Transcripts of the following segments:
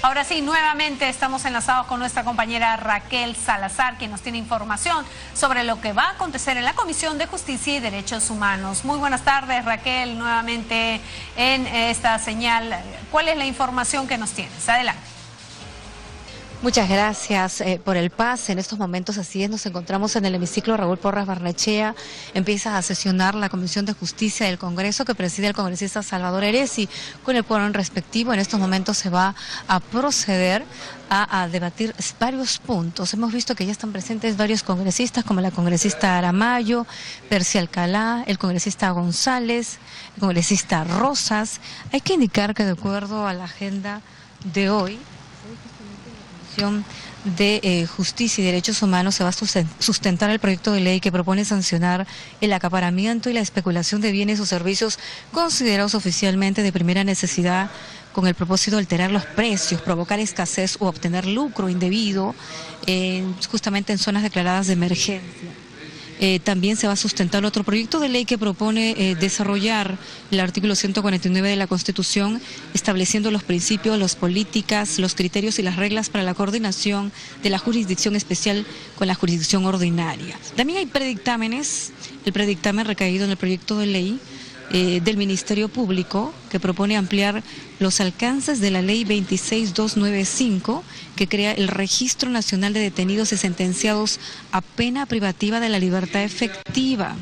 Ahora sí, nuevamente estamos enlazados con nuestra compañera Raquel Salazar, quien nos tiene información sobre lo que va a acontecer en la Comisión de Justicia y Derechos Humanos. Muy buenas tardes, Raquel, nuevamente en esta señal. ¿Cuál es la información que nos tienes? Adelante. Muchas gracias por el pase. En estos momentos, así es, nos encontramos en el hemiciclo Raúl Porras Barnechea. Empieza a sesionar la Comisión de Justicia del Congreso que preside el congresista Salvador Heresi con el quórum respectivo. En estos momentos se va a proceder a debatir varios puntos. Hemos visto que ya están presentes varios congresistas, como la congresista Aramayo, Percy Alcalá, el congresista González, el congresista Rosas. Hay que indicar que de acuerdo a la agenda de hoy, de Justicia y Derechos Humanos se va a sustentar el proyecto de ley que propone sancionar el acaparamiento y la especulación de bienes o servicios considerados oficialmente de primera necesidad con el propósito de alterar los precios, provocar escasez o obtener lucro indebido justamente en zonas declaradas de emergencia. También se va a sustentar otro proyecto de ley que propone desarrollar el artículo 149 de la Constitución, estableciendo los principios, las políticas, los criterios y las reglas para la coordinación de la jurisdicción especial con la jurisdicción ordinaria. También hay predictámenes, el predictamen recaído en el proyecto de ley del Ministerio Público, que propone ampliar los alcances de la Ley 26295, que crea el Registro Nacional de Detenidos y Sentenciados a Pena Privativa de la Libertad Efectiva.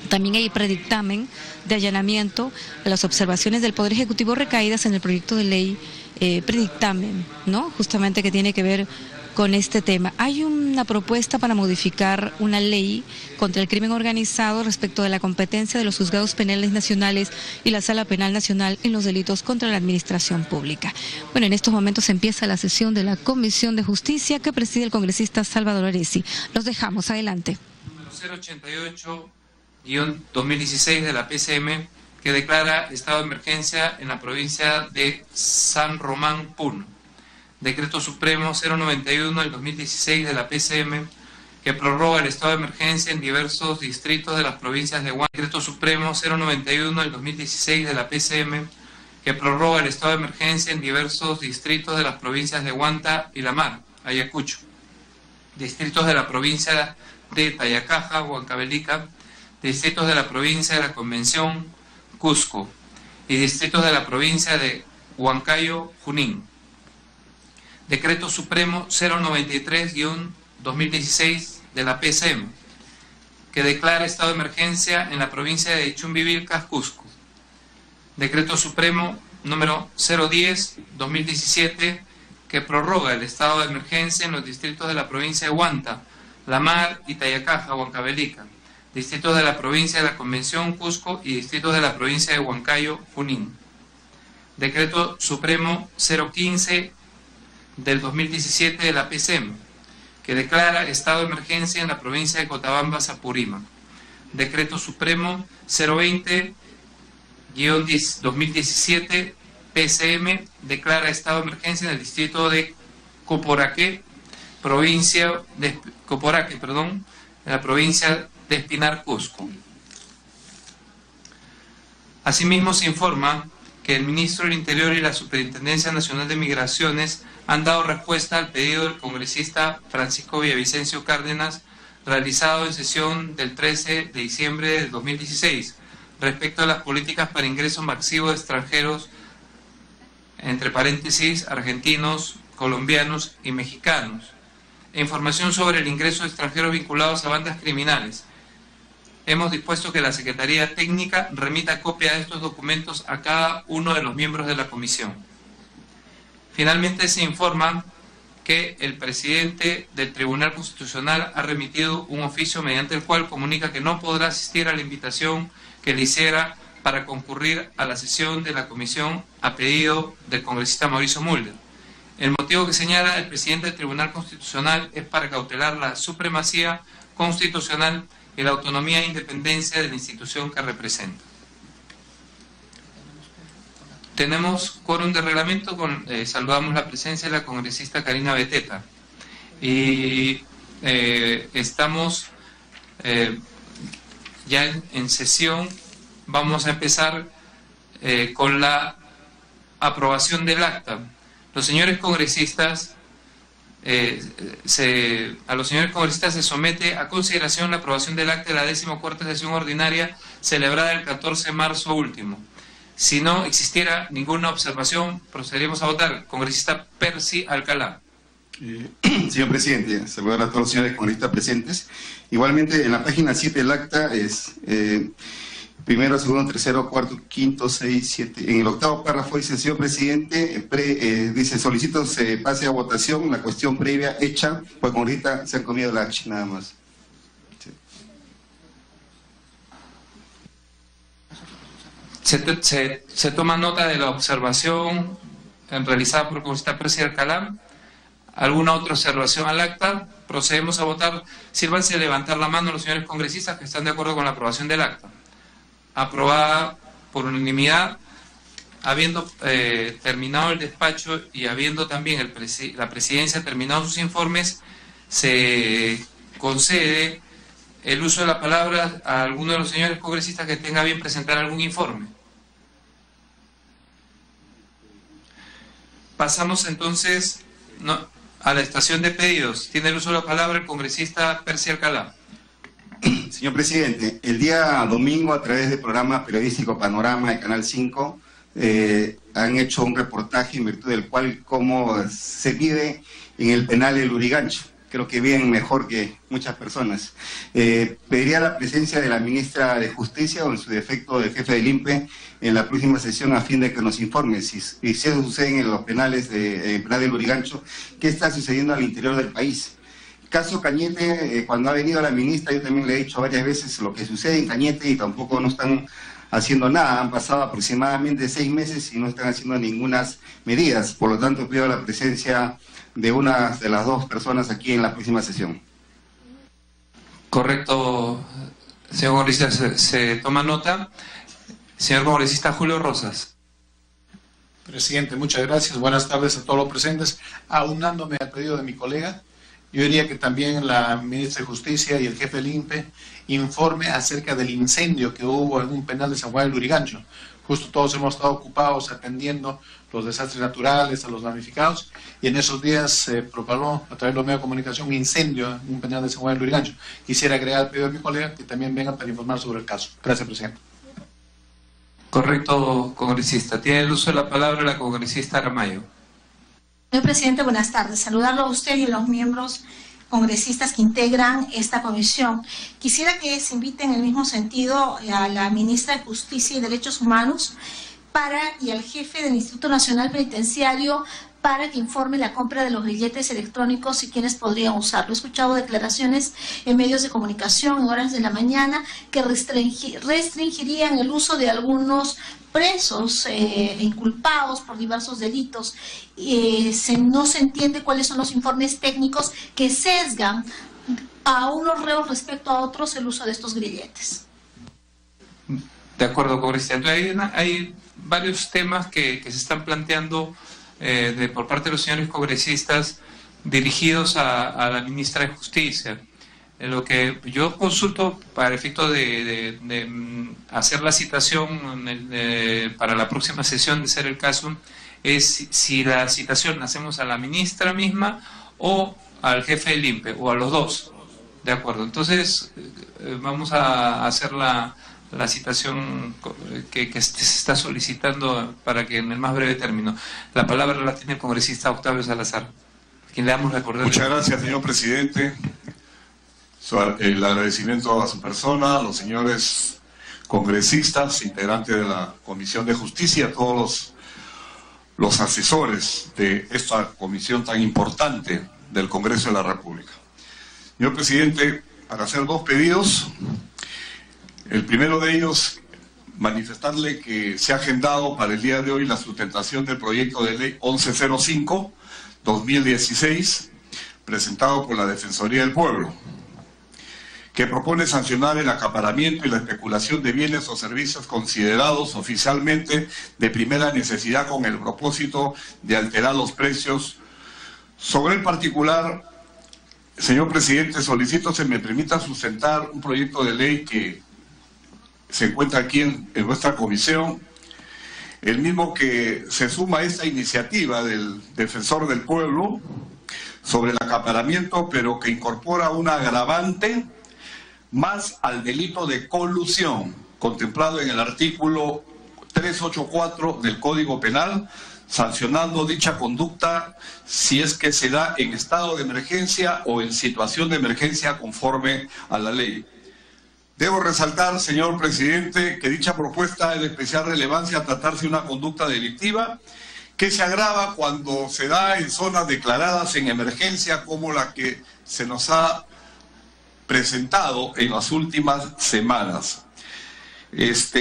También hay predictamen de allanamiento a las observaciones del Poder Ejecutivo recaídas en el proyecto de ley predictamen, ¿no? Justamente que tiene que ver con este tema. Hay una propuesta para modificar una ley contra el crimen organizado respecto de la competencia de los juzgados penales nacionales y la Sala Penal Nacional en los delitos contra la administración pública. Bueno, en estos momentos empieza la sesión de la Comisión de Justicia que preside el congresista Salvador Heresi. Los dejamos, adelante. Número 088-2016 de la PCM, que declara estado de emergencia en la provincia de San Román, Puno. Decreto Supremo 091 del 2016 de la PCM, que prorroga el estado de emergencia en diversos distritos de las provincias de Huanta. Decreto Supremo 091 del 2016 de la PCM, que prorroga el estado de emergencia en diversos distritos de las provincias de Huanta y La Mar, Ayacucho. Distritos de la provincia de Tayacaja, Huancavelica, distritos de la provincia de la Convención, Cusco, y distritos de la provincia de Huancayo, Junín. Decreto Supremo 093-2016 de la PCM, que declara estado de emergencia en la provincia de Chumbivilcas, Cusco. Decreto Supremo número 010-2017, que prorroga el estado de emergencia en los distritos de la provincia de Huanta, La Mar y Tayacaja, Huancavelica, distritos de la provincia de la Convención, Cusco, y distritos de la provincia de Huancayo, Junín. Decreto Supremo 015 del 2017 de la PCM, que declara estado de emergencia en la provincia de Cotabamba, Apurímac. Decreto Supremo 020-2017 PCM, declara estado de emergencia en el distrito de Coporaque, en la provincia de Espinar, Cusco. Asimismo, se informa que el Ministro del Interior y la Superintendencia Nacional de Migraciones han dado respuesta al pedido del congresista Francisco Villavicencio Cárdenas, realizado en sesión del 13 de diciembre del 2016, respecto a las políticas para ingresos masivos de extranjeros, entre paréntesis, argentinos, colombianos y mexicanos, e información sobre el ingreso de extranjeros vinculados a bandas criminales. Hemos dispuesto que la Secretaría Técnica remita copia de estos documentos a cada uno de los miembros de la comisión. Finalmente, se informa que el presidente del Tribunal Constitucional ha remitido un oficio mediante el cual comunica que no podrá asistir a la invitación que le hiciera para concurrir a la sesión de la comisión a pedido del congresista Mauricio Mulder. El motivo que señala el presidente del Tribunal Constitucional es para cautelar la supremacía constitucional y la autonomía e independencia de la institución que representa. Tenemos quórum de reglamento, saludamos la presencia de la congresista Karina Beteta. Y estamos ya en sesión. Vamos a empezar con la aprobación del acta. Los señores congresistas, a los señores congresistas se somete a consideración la aprobación del acta de la 14ª sesión ordinaria celebrada el 14 de marzo último. Si no existiera ninguna observación, procederíamos a votar. Congresista Percy Alcalá. Señor presidente, saludar a todos los señores congresistas presentes. Igualmente, en la página 7 del acta es primero, segundo, tercero, cuarto, quinto, 6, 7. En el octavo párrafo dice, señor presidente, dice, solicito se pase a votación la cuestión previa hecha, pues ahorita se han comido la action nada más. Sí. Se toma nota de la observación realizada por el congresista Percy Alcalá. ¿Alguna otra observación al acta? Procedemos a votar. Sírvanse levantar la mano los señores congresistas que están de acuerdo con la aprobación del acta. Aprobada por unanimidad, habiendo terminado el despacho y habiendo también la presidencia terminado sus informes, se concede el uso de la palabra a alguno de los señores congresistas que tenga bien presentar algún informe. Pasamos entonces a la estación de pedidos. Tiene el uso de la palabra el congresista Percy Alcalá. Señor presidente, el día domingo a través del programa periodístico Panorama de Canal 5 han hecho un reportaje en virtud del cual cómo se vive en el penal de Lurigancho. Creo que bien mejor que muchas personas. Pediría la presencia de la ministra de Justicia o en su defecto del jefe del INPE en la próxima sesión a fin de que nos informe si eso sucede en los penales el penal de Lurigancho, qué está sucediendo al interior del país. Caso Cañete, cuando ha venido la ministra, yo también le he dicho varias veces lo que sucede en Cañete y tampoco no están haciendo nada. Han pasado aproximadamente 6 meses y no están haciendo ninguna medidas. Por lo tanto, pido la presencia de una de las dos personas aquí en la próxima sesión. Correcto, señor congresista, se toma nota. Señor congresista Julio Rosas. Presidente, muchas gracias. Buenas tardes a todos los presentes. Aunándome al pedido de mi colega, yo diría que también la ministra de Justicia y el jefe del INPE informe acerca del incendio que hubo en un penal de San Juan del Lurigancho. Justo todos hemos estado ocupados atendiendo los desastres naturales, a los damnificados, y en esos días se propagó a través de los medios de comunicación un incendio en un penal de San Juan del Lurigancho. Quisiera agregar al pedido de mi colega que también vengan para informar sobre el caso. Gracias, presidente. Correcto, congresista. Tiene el uso de la palabra la congresista Aramayo. Señor presidente, buenas tardes. Saludarlo a usted y a los miembros congresistas que integran esta comisión. Quisiera que se invite en el mismo sentido a la ministra de Justicia y Derechos Humanos y al jefe del Instituto Nacional Penitenciario para que informe la compra de los billetes electrónicos y quiénes podrían usarlo. He escuchado declaraciones en medios de comunicación en horas de la mañana que restringirían el uso de algunos presos inculpados por diversos delitos. No se entiende cuáles son los informes técnicos que sesgan a unos reos respecto a otros el uso de estos grilletes. De acuerdo, congresista. Hay varios temas que se están planteando por parte de los señores congresistas dirigidos a la ministra de Justicia. Lo que yo consulto para efecto de hacer la citación para la próxima sesión, de ser el caso, es si la citación la hacemos a la ministra misma o al jefe del INPE, o a los dos. De acuerdo. Entonces, vamos a hacer la citación que se está solicitando para que en el más breve término. La palabra la tiene el congresista Octavio Salazar, quien le damos la cordial. Muchas gracias, señor presidente. El agradecimiento a su persona, a los señores congresistas, integrantes de la Comisión de Justicia, a todos los asesores de esta comisión tan importante del Congreso de la República. Señor presidente, para hacer 2 pedidos. El primero de ellos, manifestarle que se ha agendado para el día de hoy la sustentación del proyecto de ley 1105-2016, presentado por la Defensoría del Pueblo, que propone sancionar el acaparamiento y la especulación de bienes o servicios considerados oficialmente de primera necesidad con el propósito de alterar los precios. Sobre el particular, señor presidente, solicito se me permita sustentar un proyecto de ley que se encuentra aquí en nuestra comisión, el mismo que se suma a esta iniciativa del Defensor del Pueblo sobre el acaparamiento, pero que incorpora una agravante más al delito de colusión, contemplado en el artículo 384 del Código Penal, sancionando dicha conducta si es que se da en estado de emergencia o en situación de emergencia conforme a la ley. Debo resaltar, señor presidente, que dicha propuesta es de especial relevancia a tratarse de una conducta delictiva que se agrava cuando se da en zonas declaradas en emergencia como la que se nos ha presentado en las últimas semanas,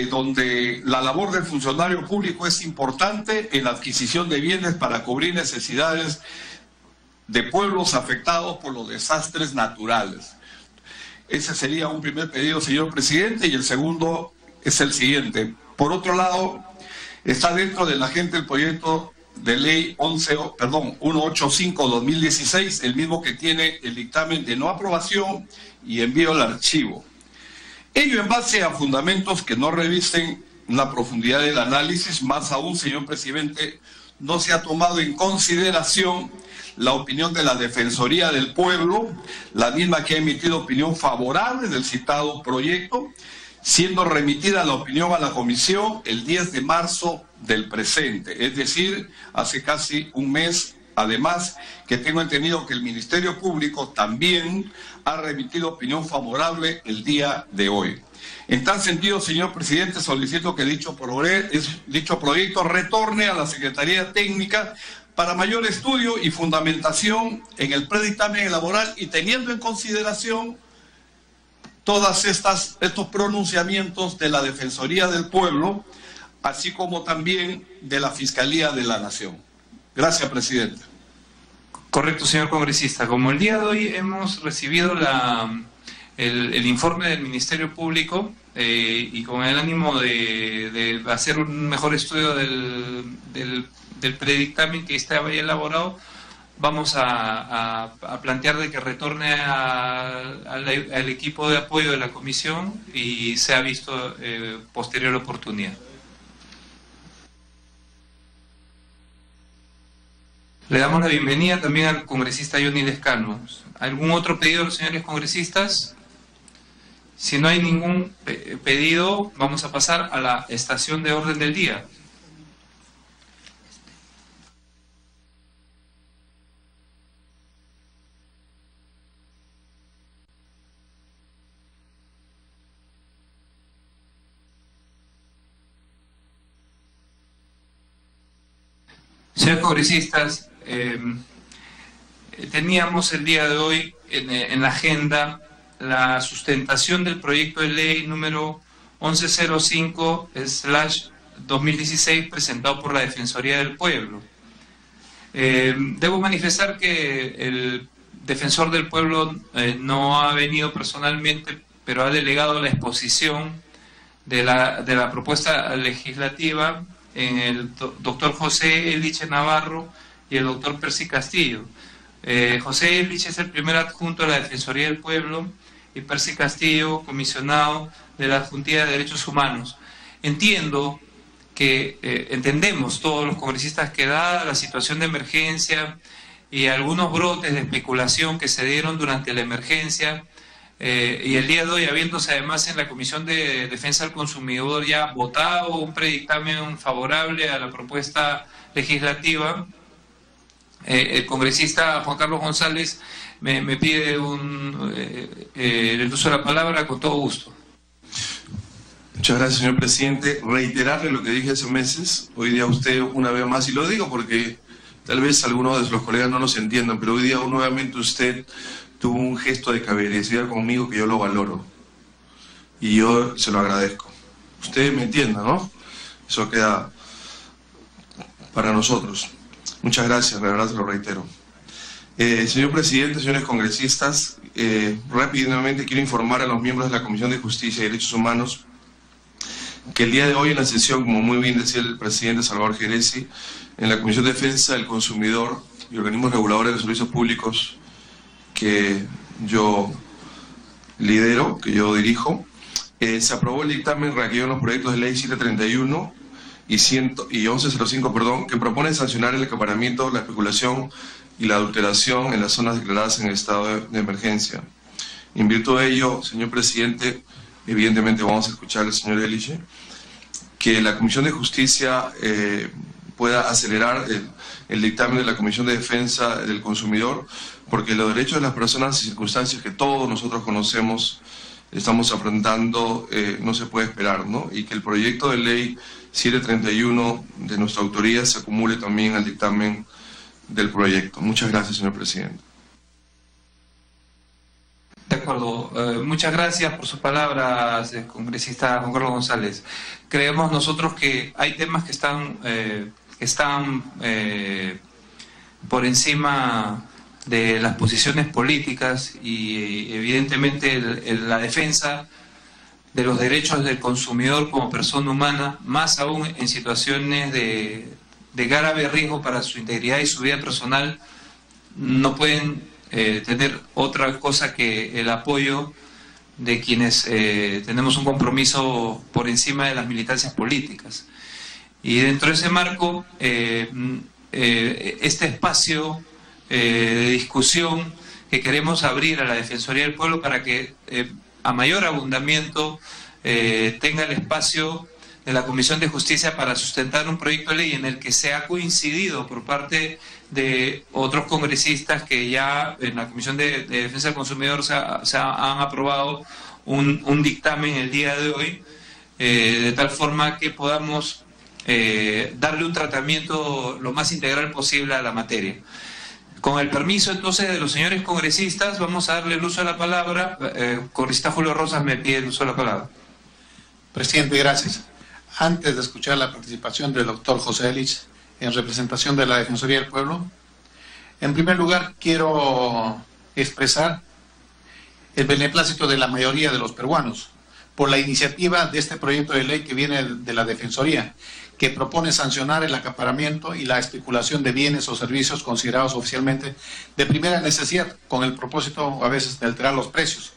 donde la labor del funcionario público es importante en la adquisición de bienes para cubrir necesidades de pueblos afectados por los desastres naturales. Ese sería un primer pedido, señor presidente, y el segundo es el siguiente. Por otro lado, está dentro de la agenda el proyecto de ley 185-2016, el mismo que tiene el dictamen de no aprobación y envío al archivo. Ello en base a fundamentos que no revisten la profundidad del análisis, más aún, señor presidente, no se ha tomado en consideración la opinión de la Defensoría del Pueblo, la misma que ha emitido opinión favorable del citado proyecto, siendo remitida la opinión a la Comisión el 10 de marzo del presente, es decir, hace casi un mes. Además, que tengo entendido que el Ministerio Público también ha remitido opinión favorable el día de hoy. En tal sentido, señor presidente, solicito que dicho proyecto retorne a la Secretaría Técnica para mayor estudio y fundamentación en el predictamen laboral y teniendo en consideración todas estos pronunciamientos de la Defensoría del Pueblo, así como también de la Fiscalía de la Nación. Gracias, presidente. Correcto, señor congresista. Como el día de hoy hemos recibido el informe del Ministerio Público y con el ánimo de hacer un mejor estudio del predictamen que estaba ya elaborado, vamos a plantear de que retorne al equipo de apoyo de la comisión y sea visto posterior oportunidad. Le damos la bienvenida también al congresista Johnny Lescano. ¿Algún otro pedido de los señores congresistas? Si no hay ningún pedido, vamos a pasar a la estación de orden del día. Señores congresistas, teníamos el día de hoy en la agenda la sustentación del proyecto de ley número 1105/2016 presentado por la Defensoría del Pueblo. Debo manifestar que el Defensor del Pueblo no ha venido personalmente, pero ha delegado la exposición de la propuesta legislativa en el doctor José Eliche Navarro y el doctor Percy Castillo. José Eliche es el primer adjunto de la Defensoría del Pueblo y Percy Castillo, comisionado de la Juntilla de Derechos Humanos. Entendemos todos los congresistas que dada la situación de emergencia y algunos brotes de especulación que se dieron durante la emergencia, y el día de hoy, habiéndose además en la Comisión de Defensa del Consumidor ya votado un predictamen favorable a la propuesta legislativa, el congresista Juan Carlos González me pide el uso de la palabra con todo gusto. Muchas gracias, señor presidente. Reiterarle lo que dije hace meses, hoy día usted una vez más, y lo digo porque tal vez algunos de los colegas no nos entiendan, pero hoy día nuevamente usted tuvo un gesto de caballerosidad conmigo que yo lo valoro y yo se lo agradezco. Usted me entienda, ¿no? Eso queda para nosotros. Muchas gracias, de verdad se lo reitero. Señor presidente, señores congresistas, rápidamente quiero informar a los miembros de la Comisión de Justicia y Derechos Humanos que el día de hoy en la sesión, como muy bien decía el presidente Salvador Geresi, en la Comisión de Defensa del Consumidor y Organismos Reguladores de Servicios Públicos que yo lidero, que yo dirijo, se aprobó el dictamen requerido en los proyectos de ley 731 y 1105, perdón, que propone sancionar el acaparamiento, la especulación y la adulteración en las zonas declaradas en estado de emergencia. En virtud de ello, señor presidente, evidentemente vamos a escuchar al señor Eliche, que la Comisión de Justicia pueda acelerar el dictamen de la Comisión de Defensa del Consumidor, porque los derechos de las personas y circunstancias que todos nosotros conocemos, estamos afrontando, no se puede esperar, ¿no? Y que el proyecto de ley 731 de nuestra autoría se acumule también al dictamen del proyecto. Muchas gracias, señor presidente. De acuerdo. Muchas gracias por sus palabras, congresista Juan Carlos González. Creemos nosotros que hay temas que están por encima de las posiciones políticas y evidentemente la defensa de los derechos del consumidor como persona humana, más aún en situaciones de grave riesgo para su integridad y su vida personal, no pueden tener otra cosa que el apoyo de quienes tenemos un compromiso por encima de las militancias políticas. Y dentro de ese marco, este espacio de discusión que queremos abrir a la Defensoría del Pueblo para que a mayor abundamiento tenga el espacio de la Comisión de Justicia para sustentar un proyecto de ley en el que se ha coincidido por parte de otros congresistas que ya en la Comisión de Defensa del Consumidor han aprobado un dictamen el día de hoy, de tal forma que podamos darle un tratamiento lo más integral posible a la materia. Con el permiso entonces de los señores congresistas, vamos a darle el uso de la palabra. Congresista Julio Rosas me pide el uso de la palabra. Presidente, gracias. Antes de escuchar la participación del doctor José Elich en representación de la Defensoría del Pueblo, en primer lugar quiero expresar el beneplácito de la mayoría de los peruanos por la iniciativa de este proyecto de ley que viene de la Defensoría, que propone sancionar el acaparamiento y la especulación de bienes o servicios considerados oficialmente de primera necesidad, con el propósito a veces de alterar los precios,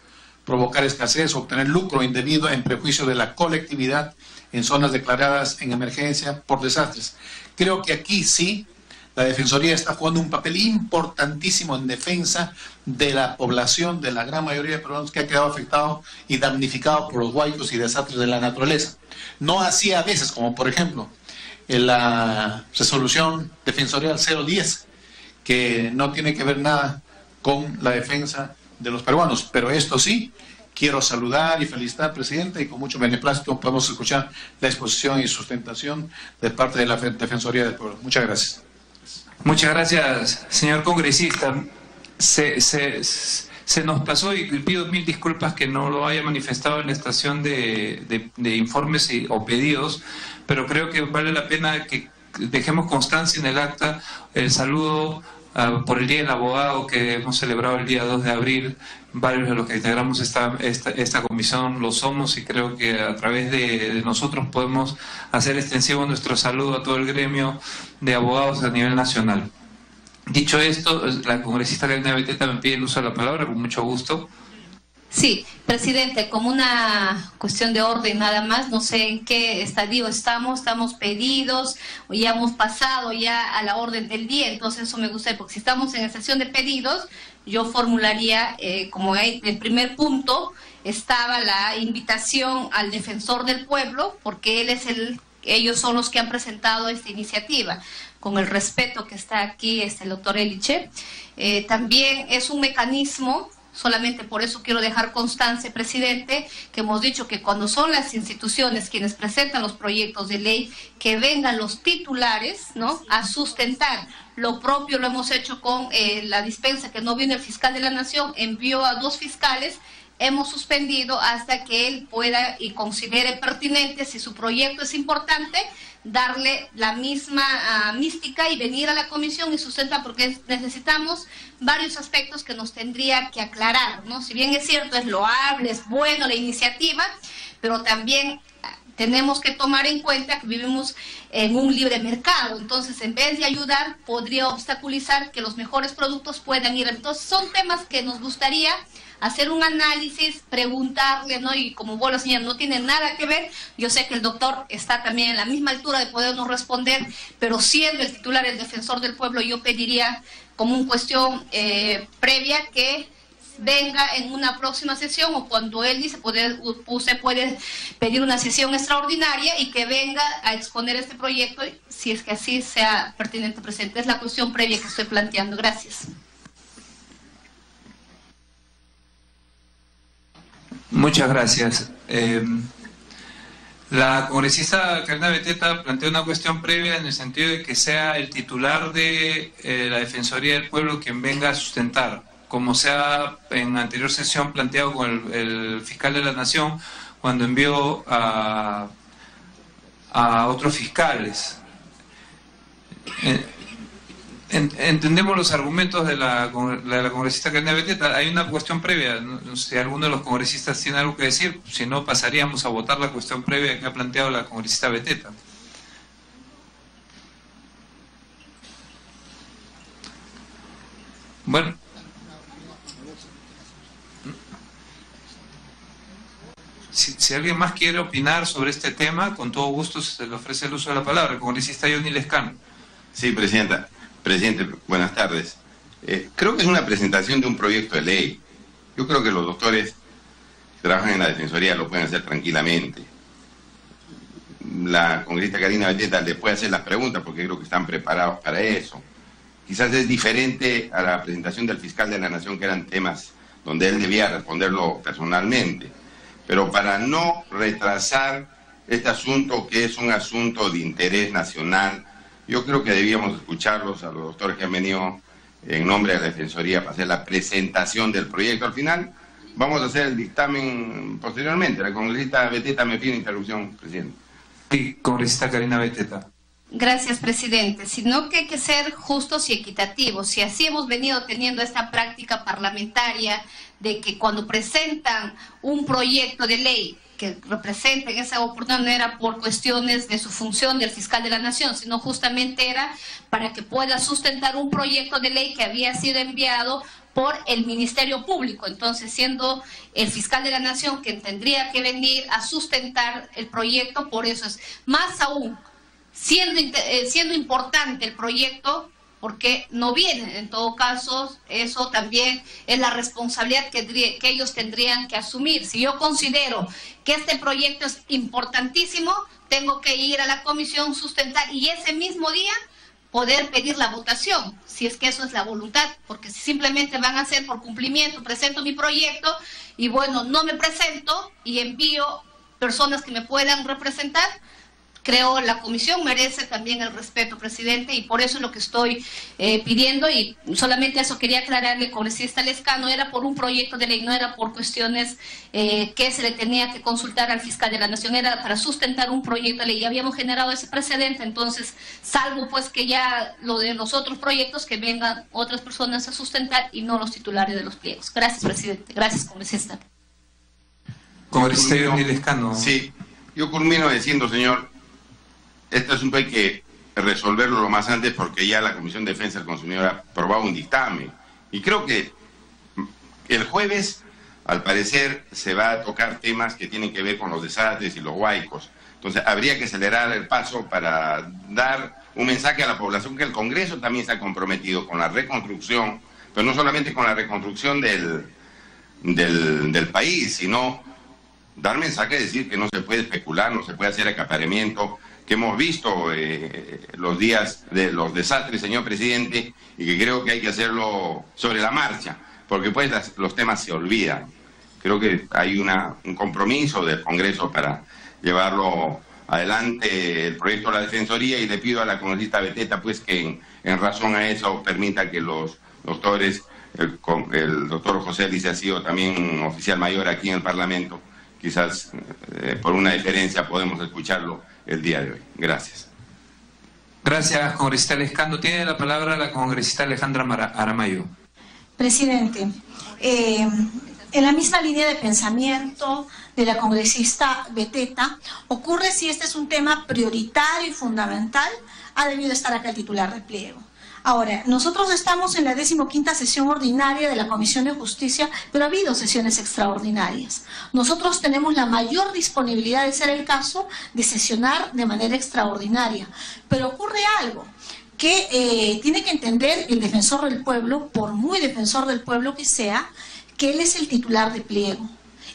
provocar escasez, obtener lucro indebido en prejuicio de la colectividad en zonas declaradas en emergencia por desastres. Creo que aquí sí, la Defensoría está jugando un papel importantísimo en defensa de la población, de la gran mayoría de peruanos que ha quedado afectado y damnificado por los huaicos y desastres de la naturaleza. No así a veces, como por ejemplo en la resolución defensorial 010, que no tiene que ver nada con la defensa de los peruanos, pero esto sí. Quiero saludar y felicitar al presidente y con mucho beneplácito podemos escuchar la exposición y sustentación de parte de la Defensoría del Pueblo. Muchas gracias. Muchas gracias, señor congresista. Se nos pasó y pido mil disculpas que no lo haya manifestado en la estación de informes o pedidos, pero creo que vale la pena que dejemos constancia en el acta el saludo por el Día del Abogado que hemos celebrado el día 2 de abril. Varios de los que integramos esta comisión lo somos y creo que a través de nosotros podemos hacer extensivo nuestro saludo a todo el gremio de abogados a nivel nacional. Dicho esto, la congresista Karina Beteta me pide el uso de la palabra con mucho gusto. Sí, presidente, como una cuestión de orden nada más, no sé en qué estadio estamos pedidos, o ya hemos pasado ya a la orden del día, entonces eso me gusta, porque si estamos en la sesión de pedidos, yo formularía, como el primer punto, estaba la invitación al defensor del pueblo, porque ellos son los que han presentado esta iniciativa, con el respeto que está aquí el doctor Eliche. También es un mecanismo. Solamente por eso quiero dejar constancia, presidente, que hemos dicho que cuando son las instituciones quienes presentan los proyectos de ley, que vengan los titulares, ¿no?, a sustentar. Lo propio lo hemos hecho con la dispensa, que no viene el fiscal de la Nación, envió a 2 fiscales, hemos suspendido hasta que él pueda y considere pertinente, si su proyecto es importante, darle la misma mística y venir a la comisión y sustentar, porque necesitamos varios aspectos que nos tendría que aclarar, ¿no? Si bien es cierto, es loable, es bueno la iniciativa, pero también tenemos que tomar en cuenta que vivimos en un libre mercado. Entonces, en vez de ayudar, podría obstaculizar que los mejores productos puedan ir. Entonces, son temas que nos gustaría hacer un análisis, preguntarle, ¿no? Y como vos, señor, no tiene nada que ver. Yo sé que el doctor está también en la misma altura de podernos responder, pero siendo el titular, el defensor del pueblo, yo pediría como una cuestión previa que venga en una próxima sesión, o cuando él dice, usted puede pedir una sesión extraordinaria y que venga a exponer este proyecto, si es que así sea pertinente, presente. Es la cuestión previa que estoy planteando. Gracias. Muchas gracias. La congresista Karina Beteta plantea una cuestión previa en el sentido de que sea el titular de la Defensoría del Pueblo quien venga a sustentar, como se ha en anterior sesión planteado con el fiscal de la Nación cuando envió a otros fiscales. Entendemos los argumentos de la congresista Karina Beteta. Hay una cuestión previa, no sé si alguno de los congresistas tiene algo que decir, si no pasaríamos a votar la cuestión previa que ha planteado la congresista Beteta. Bueno. Si alguien más quiere opinar sobre este tema, con todo gusto se le ofrece el uso de la palabra. El congresista Johnny Lescano. Sí, Presidenta. Presidente, buenas tardes. Creo que es una presentación de un proyecto de ley. Yo creo que los doctores que trabajan en la Defensoría lo pueden hacer tranquilamente. La congresista Karina Beteta le puede hacer las preguntas porque creo que están preparados para eso. Quizás es diferente a la presentación del fiscal de la Nación, que eran temas donde él debía responderlo personalmente. Pero para no retrasar este asunto, que es un asunto de interés nacional, yo creo que debíamos escucharlos a los doctores que han venido en nombre de la Defensoría para hacer la presentación del proyecto. Al final vamos a hacer el dictamen posteriormente. La congresista Beteta me pide interrupción, presidente. Sí, congresista Karina Beteta. Gracias, presidente. Sino que hay que ser justos y equitativos. Si así hemos venido teniendo esta práctica parlamentaria de que cuando presentan un proyecto de ley que representen esa oportunidad, no era por cuestiones de su función del fiscal de la Nación, sino justamente era para que pueda sustentar un proyecto de ley que había sido enviado por el Ministerio Público. Entonces, siendo el fiscal de la Nación quien tendría que venir a sustentar el proyecto, por eso es más aún, siendo importante el proyecto, porque no vienen. En todo caso, eso también es la responsabilidad que ellos tendrían que asumir. Si yo considero que este proyecto es importantísimo, tengo que ir a la comisión, sustentar y ese mismo día poder pedir la votación, si es que eso es la voluntad, porque si simplemente van a hacer por cumplimiento, presento mi proyecto y bueno, no me presento y envío personas que me puedan representar, creo la comisión merece también el respeto, presidente, y por eso es lo que estoy pidiendo, y solamente eso quería aclararle, congresista Lescano, era por un proyecto de ley, no era por cuestiones que se le tenía que consultar al fiscal de la Nación, era para sustentar un proyecto de ley, y habíamos generado ese precedente, entonces, salvo pues que ya lo de los otros proyectos, que vengan otras personas a sustentar y no los titulares de los pliegos. Gracias, presidente. Gracias, congresista. Congresista Johnny Lescano. Sí, yo culmino diciendo, señor, este asunto hay que resolverlo lo más antes porque ya la Comisión de Defensa del Consumidor ha aprobado un dictamen. Y creo que el jueves, al parecer, se va a tocar temas que tienen que ver con los desastres y los huaicos. Entonces, habría que acelerar el paso para dar un mensaje a la población que el Congreso también se ha comprometido con la reconstrucción, pero no solamente con la reconstrucción del país, sino dar mensaje, decir que no se puede especular, no se puede hacer acaparamiento, que hemos visto los días de los desastres, señor presidente, y que creo que hay que hacerlo sobre la marcha, porque pues los temas se olvidan. Creo que hay un compromiso del Congreso para llevarlo adelante el proyecto de la Defensoría, y le pido a la congresista Beteta pues que en razón a eso permita que los doctores, el doctor José Lice ha sido también oficial mayor aquí en el Parlamento, quizás por una diferencia podemos escucharlo el día de hoy. Gracias. Gracias, congresista Lescano. Tiene la palabra la congresista Alejandra Aramayo. Presidente, En la misma línea de pensamiento de la congresista Beteta, ocurre si este es un tema prioritario y fundamental, ha debido estar acá el titular del pliego. Ahora, nosotros estamos en la 15ª sesión ordinaria de la Comisión de Justicia, pero ha habido sesiones extraordinarias. Nosotros tenemos la mayor disponibilidad, de ser el caso, de sesionar de manera extraordinaria. Pero ocurre algo que tiene que entender el defensor del pueblo, por muy defensor del pueblo que sea, que él es el titular de pliego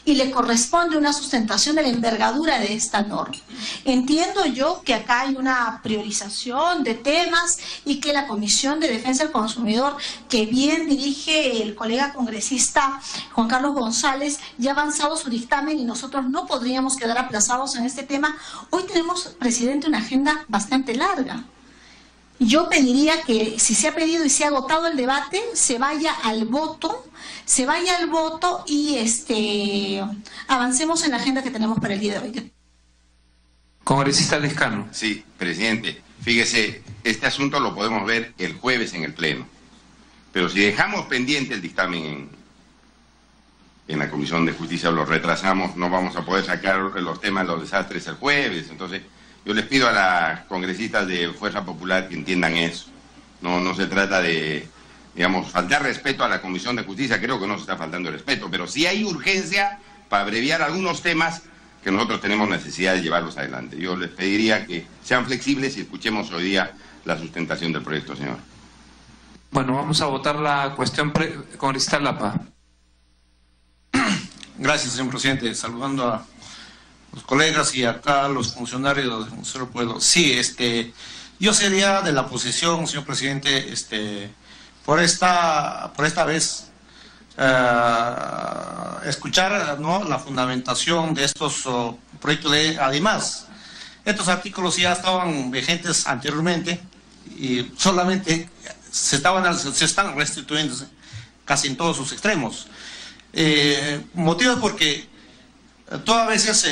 y le corresponde una sustentación de la envergadura de esta norma. Entiendo yo que acá hay una priorización de temas y que la Comisión de Defensa del Consumidor, que bien dirige el colega congresista Juan Carlos González, ya ha avanzado su dictamen y nosotros no podríamos quedar aplazados en este tema. Hoy tenemos, presidente, una agenda bastante larga. Yo pediría que, si se ha pedido y se ha agotado el debate, se vaya al voto y avancemos en la agenda que tenemos para el día de hoy. Congresista Lescano. Sí, presidente. Fíjese, este asunto lo podemos ver el jueves en el Pleno. Pero si dejamos pendiente el dictamen en la Comisión de Justicia, lo retrasamos, no vamos a poder sacar los temas de los desastres el jueves. Entonces, yo les pido a las congresistas de Fuerza Popular que entiendan eso. No se trata de, digamos, faltar respeto a la Comisión de Justicia. Creo que no se está faltando el respeto, pero sí hay urgencia para abreviar algunos temas que nosotros tenemos necesidad de llevarlos adelante. Yo les pediría que sean flexibles y escuchemos hoy día la sustentación del proyecto, señor. Bueno, vamos a votar la cuestión congresista Lapa. Gracias, señor presidente. Saludando a los colegas y acá los funcionarios del Ministerio del Pueblo. Sí, yo sería de la posición, señor presidente, por esta vez, escuchar, ¿no?, la fundamentación de estos proyectos de ley. Además, estos artículos ya estaban vigentes anteriormente y solamente se están restituyendo casi en todos sus extremos. Motivos porque todas veces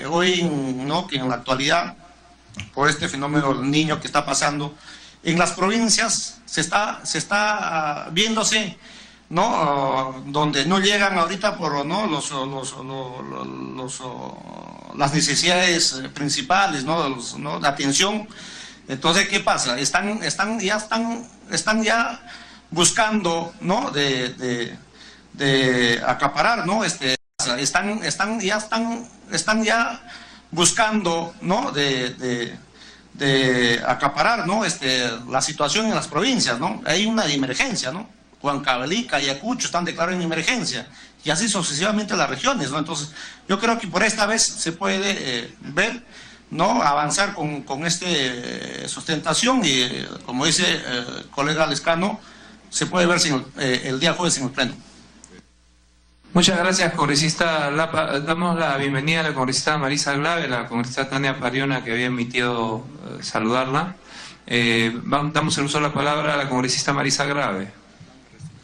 hoy, ¿no?, que en la actualidad, por este fenómeno del niño que está pasando en las provincias, se está viéndose, ¿no?, donde no llegan ahorita por, ¿no?, las necesidades principales, ¿no?, de atención. Entonces, ¿qué pasa? Están ya buscando, ¿no?, de acaparar, ¿no?, están ya buscando, ¿no?, de acaparar, ¿no?, la situación en las provincias, ¿no? Hay una emergencia, ¿no? Huancavelica y Ayacucho están declarados en emergencia y así sucesivamente las regiones, ¿no? Entonces, yo creo que por esta vez se puede ver, ¿no?, avanzar con sustentación y, como dice el colega Lescano, se puede ver el día jueves en el Pleno. Muchas gracias, congresista Lapa. Damos la bienvenida a la congresista Marisa Glave, a la congresista Tania Pariona, que había emitido saludarla. Damos el uso de la palabra a la congresista Marisa Glave.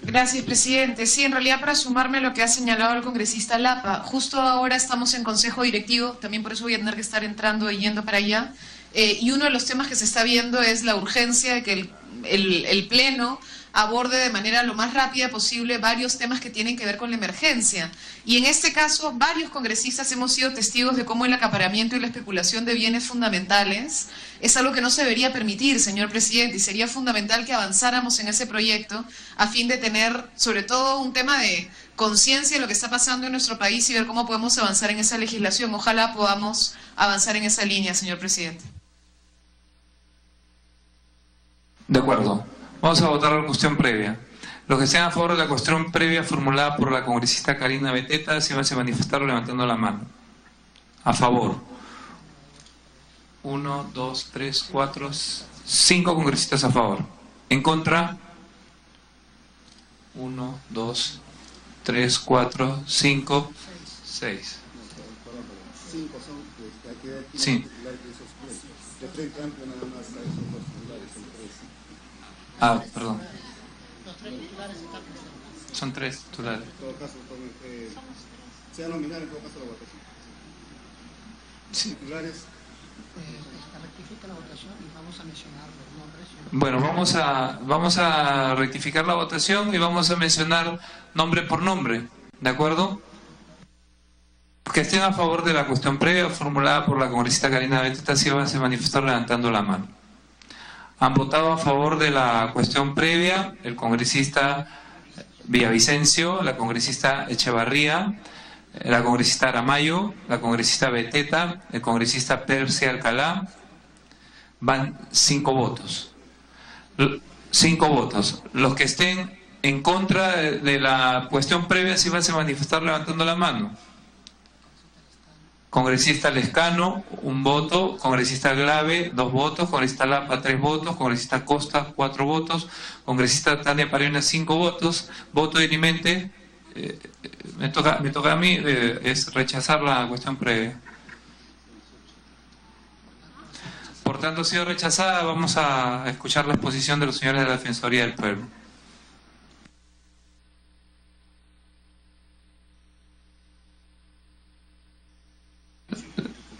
Gracias, presidente. Sí, en realidad, para sumarme a lo que ha señalado el congresista Lapa, justo ahora estamos en consejo directivo, también por eso voy a tener que estar entrando y yendo para allá, y uno de los temas que se está viendo es la urgencia de que el Pleno aborde de manera lo más rápida posible varios temas que tienen que ver con la emergencia. Y en este caso, varios congresistas hemos sido testigos de cómo el acaparamiento y la especulación de bienes fundamentales es algo que no se debería permitir, señor presidente, y sería fundamental que avanzáramos en ese proyecto a fin de tener, sobre todo, un tema de conciencia de lo que está pasando en nuestro país y ver cómo podemos avanzar en esa legislación. Ojalá podamos avanzar en esa línea, señor presidente. De acuerdo. Vamos a votar la cuestión previa. Los que estén a favor de la cuestión previa formulada por la congresista Karina Beteta, se manifestaron levantando la mano. A favor. 1, 2, 3, 4, 5 congresistas a favor. En contra. 1, 2, 3, 4, 5, 6. Sí. Perdón. Son 3 titulares. En todo caso, sea nominal, en todo caso la votación. Sí. Titulares, Bueno, vamos a rectificar la votación y vamos a mencionar nombre por nombre, ¿de acuerdo? Que estén a favor de la cuestión previa formulada por la congresista Karina Beteta Silva se manifestó levantando la mano. Han votado a favor de la cuestión previa el congresista Villavicencio, la congresista Echevarría, la congresista Aramayo, la congresista Beteta, el congresista Percy Alcalá. Van 5 votos. 5 votos. Los que estén en contra de la cuestión previa sí van a manifestar levantando la mano. Congresista Lescano, 1 voto. Congresista Glave, 2 votos. Congresista Lapa, 3 votos. Congresista Costa, 4 votos. Congresista Tania Parena, 5 votos. Voto dirimente. Me toca a mí, es rechazar la cuestión previa. Por tanto, ha sido rechazada. Vamos a escuchar la exposición de los señores de la Defensoría del Pueblo.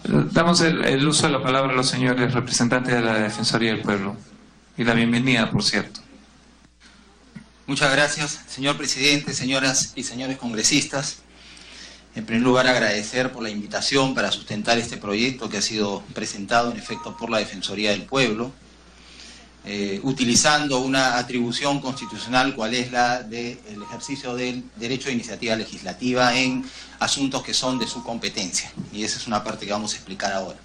Damos el uso de la palabra a los señores representantes de la Defensoría del Pueblo. Y la bienvenida, por cierto. Muchas gracias, señor presidente, señoras y señores congresistas. En primer lugar, agradecer por la invitación para sustentar este proyecto que ha sido presentado en efecto por la Defensoría del Pueblo, utilizando una atribución constitucional cual es la del ejercicio del derecho de iniciativa legislativa en asuntos que son de su competencia. Y esa es una parte que vamos a explicar ahora.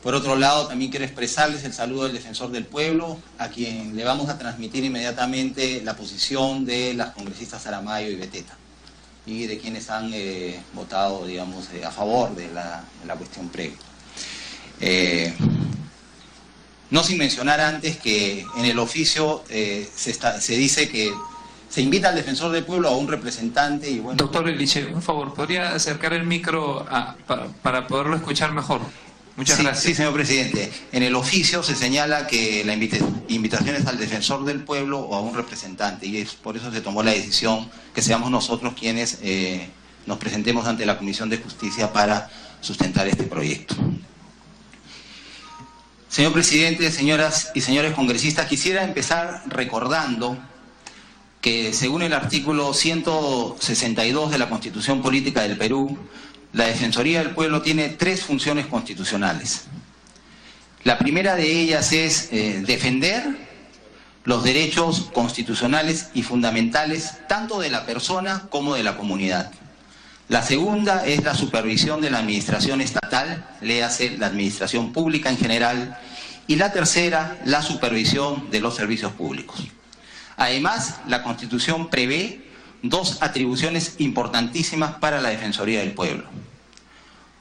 Por otro lado, también quiero expresarles el saludo del Defensor del Pueblo, a quien le vamos a transmitir inmediatamente la posición de las congresistas Aramayo y Beteta, y de quienes han votado, digamos, a favor de la cuestión previa. No sin mencionar antes que en el oficio se dice que se invita al Defensor del Pueblo a un representante y bueno... Doctor Eliche, un favor, ¿podría acercar el micro para poderlo escuchar mejor? Muchas gracias. Sí, señor presidente. En el oficio se señala que la invitación es al Defensor del Pueblo o a un representante, y es por eso se tomó la decisión que seamos nosotros quienes nos presentemos ante la Comisión de Justicia para sustentar este proyecto. Señor presidente, señoras y señores congresistas, quisiera empezar recordando que según el artículo 162 de la Constitución Política del Perú, la Defensoría del Pueblo tiene 3 funciones constitucionales. La primera de ellas es defender los derechos constitucionales y fundamentales tanto de la persona como de la comunidad. La segunda es la supervisión de la administración estatal, léase la administración pública en general, y la tercera, la supervisión de los servicios públicos. Además, la Constitución prevé 2 atribuciones importantísimas para la Defensoría del Pueblo.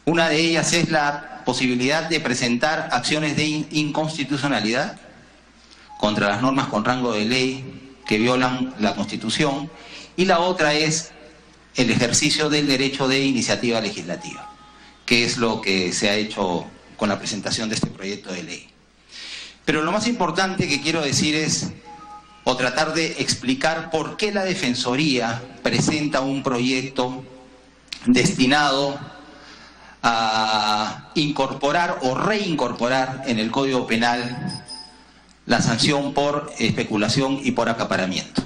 Una de ellas es la posibilidad de presentar acciones de inconstitucionalidad contra las normas con rango de ley que violan la Constitución, y la otra es el ejercicio del derecho de iniciativa legislativa, que es lo que se ha hecho con la presentación de este proyecto de ley. Pero lo más importante que quiero decir es, o tratar de explicar por qué la Defensoría presenta un proyecto destinado a incorporar o reincorporar en el Código Penal la sanción por especulación y por acaparamiento.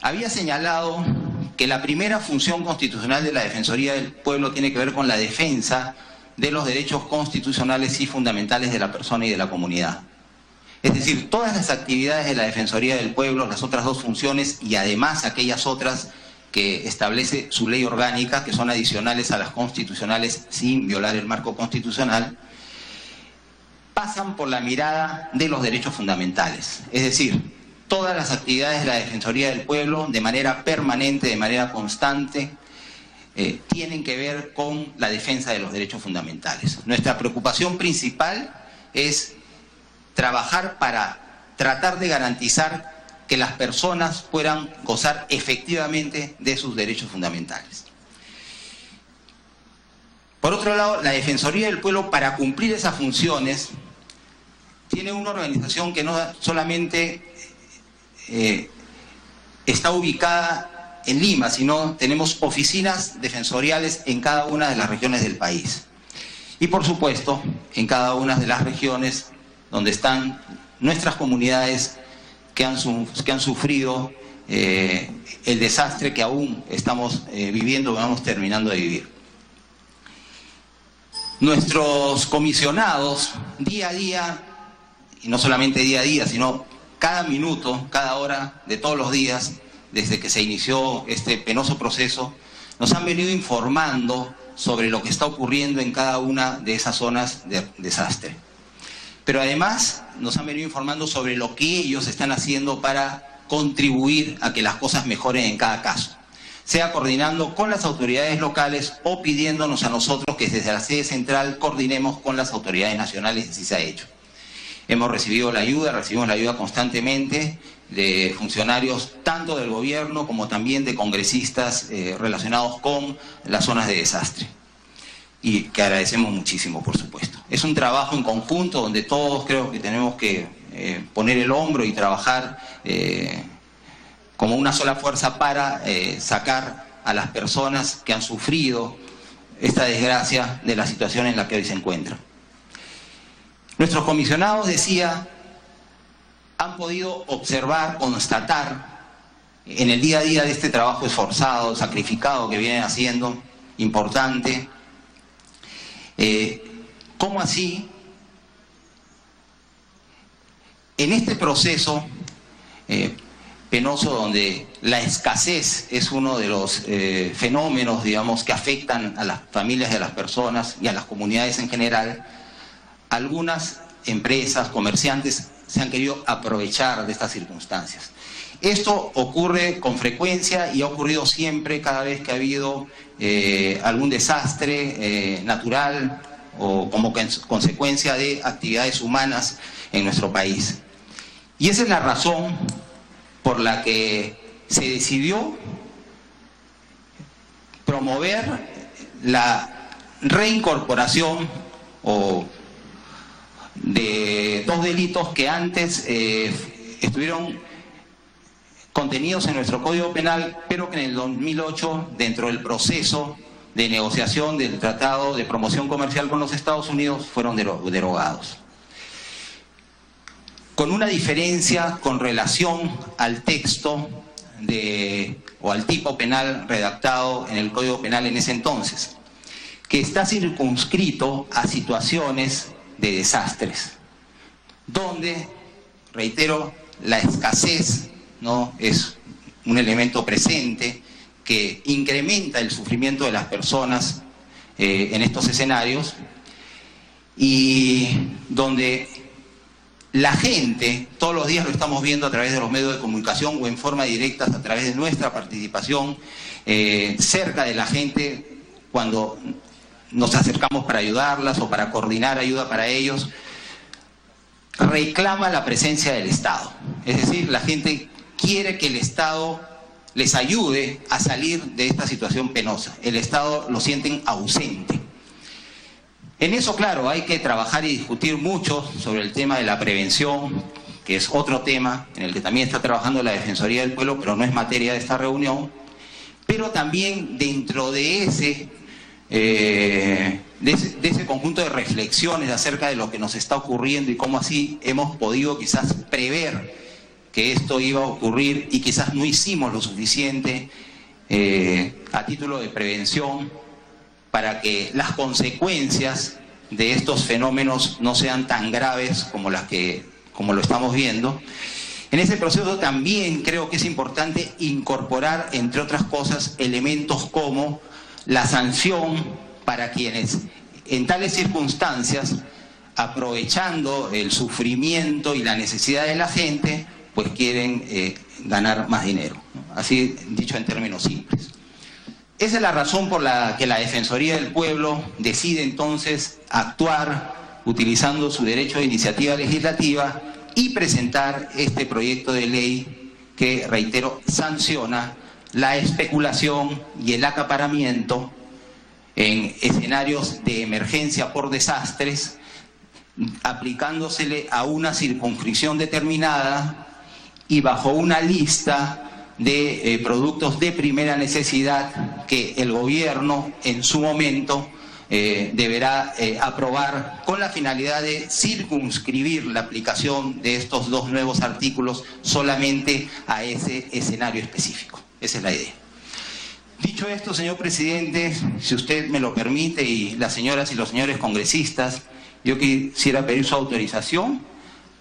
Había señalado que la primera función constitucional de la Defensoría del Pueblo tiene que ver con la defensa de los derechos constitucionales y fundamentales de la persona y de la comunidad. Es decir, todas las actividades de la Defensoría del Pueblo, las otras 2 funciones y además aquellas otras que establece su ley orgánica, que son adicionales a las constitucionales sin violar el marco constitucional, pasan por la mirada de los derechos fundamentales. Es decir, todas las actividades de la Defensoría del Pueblo, de manera permanente, de manera constante, tienen que ver con la defensa de los derechos fundamentales. Nuestra preocupación principal es trabajar para tratar de garantizar que las personas puedan gozar efectivamente de sus derechos fundamentales. Por otro lado, la Defensoría del Pueblo, para cumplir esas funciones, tiene una organización que no solamente está ubicada en Lima, sino tenemos oficinas defensoriales en cada una de las regiones del país. Y por supuesto, en cada una de las regiones donde están nuestras comunidades que han sufrido el desastre que aún estamos viviendo, vamos terminando de vivir. Nuestros comisionados, día a día, y no solamente día a día, sino cada minuto, cada hora de todos los días, desde que se inició este penoso proceso, nos han venido informando sobre lo que está ocurriendo en cada una de esas zonas de desastre. Pero además nos han venido informando sobre lo que ellos están haciendo para contribuir a que las cosas mejoren en cada caso, sea coordinando con las autoridades locales o pidiéndonos a nosotros que desde la sede central coordinemos con las autoridades nacionales, y así se ha hecho. Hemos recibido la ayuda, recibimos la ayuda constantemente de funcionarios tanto del gobierno como también de congresistas relacionados con las zonas de desastre. Y que agradecemos muchísimo, por supuesto. Es un trabajo en conjunto donde todos creo que tenemos que poner el hombro y trabajar como una sola fuerza para sacar a las personas que han sufrido esta desgracia de la situación en la que hoy se encuentran. Nuestros comisionados, decía, han podido observar, constatar en el día a día de este trabajo esforzado, sacrificado que vienen haciendo, importante, cómo así, en este proceso penoso donde la escasez es uno de los fenómenos, digamos, que afectan a las familias de las personas y a las comunidades en general, algunas empresas, comerciantes, se han querido aprovechar de estas circunstancias. Esto ocurre con frecuencia y ha ocurrido siempre cada vez que ha habido algún desastre natural o como consecuencia de actividades humanas en nuestro país. Y esa es la razón por la que se decidió promover la reincorporación de dos delitos que antes estuvieron contenidos en nuestro Código Penal, pero que en el 2008, dentro del proceso de negociación del Tratado de Promoción Comercial con los Estados Unidos, fueron derogados. Con una diferencia con relación al texto o al tipo penal redactado en el Código Penal en ese entonces, que está circunscrito a situaciones de desastres, donde, reitero, la escasez no es un elemento presente que incrementa el sufrimiento de las personas en estos escenarios, y donde la gente, todos los días lo estamos viendo a través de los medios de comunicación o en forma directa a través de nuestra participación cerca de la gente cuando nos acercamos para ayudarlas o para coordinar ayuda para ellos, reclama la presencia del Estado. Es decir, la gente quiere que el Estado les ayude a salir de esta situación penosa. El Estado lo sienten ausente. En eso, claro, hay que trabajar y discutir mucho sobre el tema de la prevención, que es otro tema en el que también está trabajando la Defensoría del Pueblo, pero no es materia de esta reunión. Pero también dentro de ese conjunto de reflexiones acerca de lo que nos está ocurriendo y cómo así hemos podido quizás prever que esto iba a ocurrir y quizás no hicimos lo suficiente a título de prevención para que las consecuencias de estos fenómenos no sean tan graves como lo estamos viendo. En ese proceso también creo que es importante incorporar, entre otras cosas, elementos como la sanción para quienes en tales circunstancias, aprovechando el sufrimiento y la necesidad de la gente, pues quieren ganar más dinero, ¿no? Así dicho en términos simples. Esa es la razón por la que la Defensoría del Pueblo decide entonces actuar utilizando su derecho de iniciativa legislativa y presentar este proyecto de ley que, reitero, sanciona la especulación y el acaparamiento en escenarios de emergencia por desastres, aplicándosele a una circunscripción determinada y bajo una lista de productos de primera necesidad que el gobierno en su momento deberá aprobar con la finalidad de circunscribir la aplicación de estos dos nuevos artículos solamente a ese escenario específico. Esa es la idea. Dicho esto, señor presidente, si usted me lo permite y las señoras y los señores congresistas, yo quisiera pedir su autorización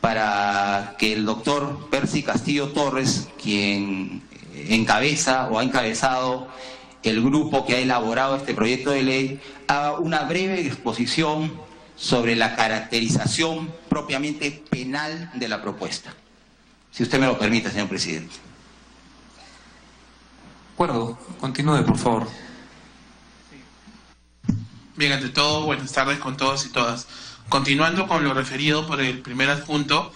para que el doctor Percy Castillo Torres, quien encabeza o ha encabezado el grupo que ha elaborado este proyecto de ley, haga una breve exposición sobre la caracterización propiamente penal de la propuesta. Si usted me lo permite, señor presidente. De acuerdo, continúe, por favor. Bien, ante todo, buenas tardes con todos y todas. Continuando con lo referido por el primer adjunto,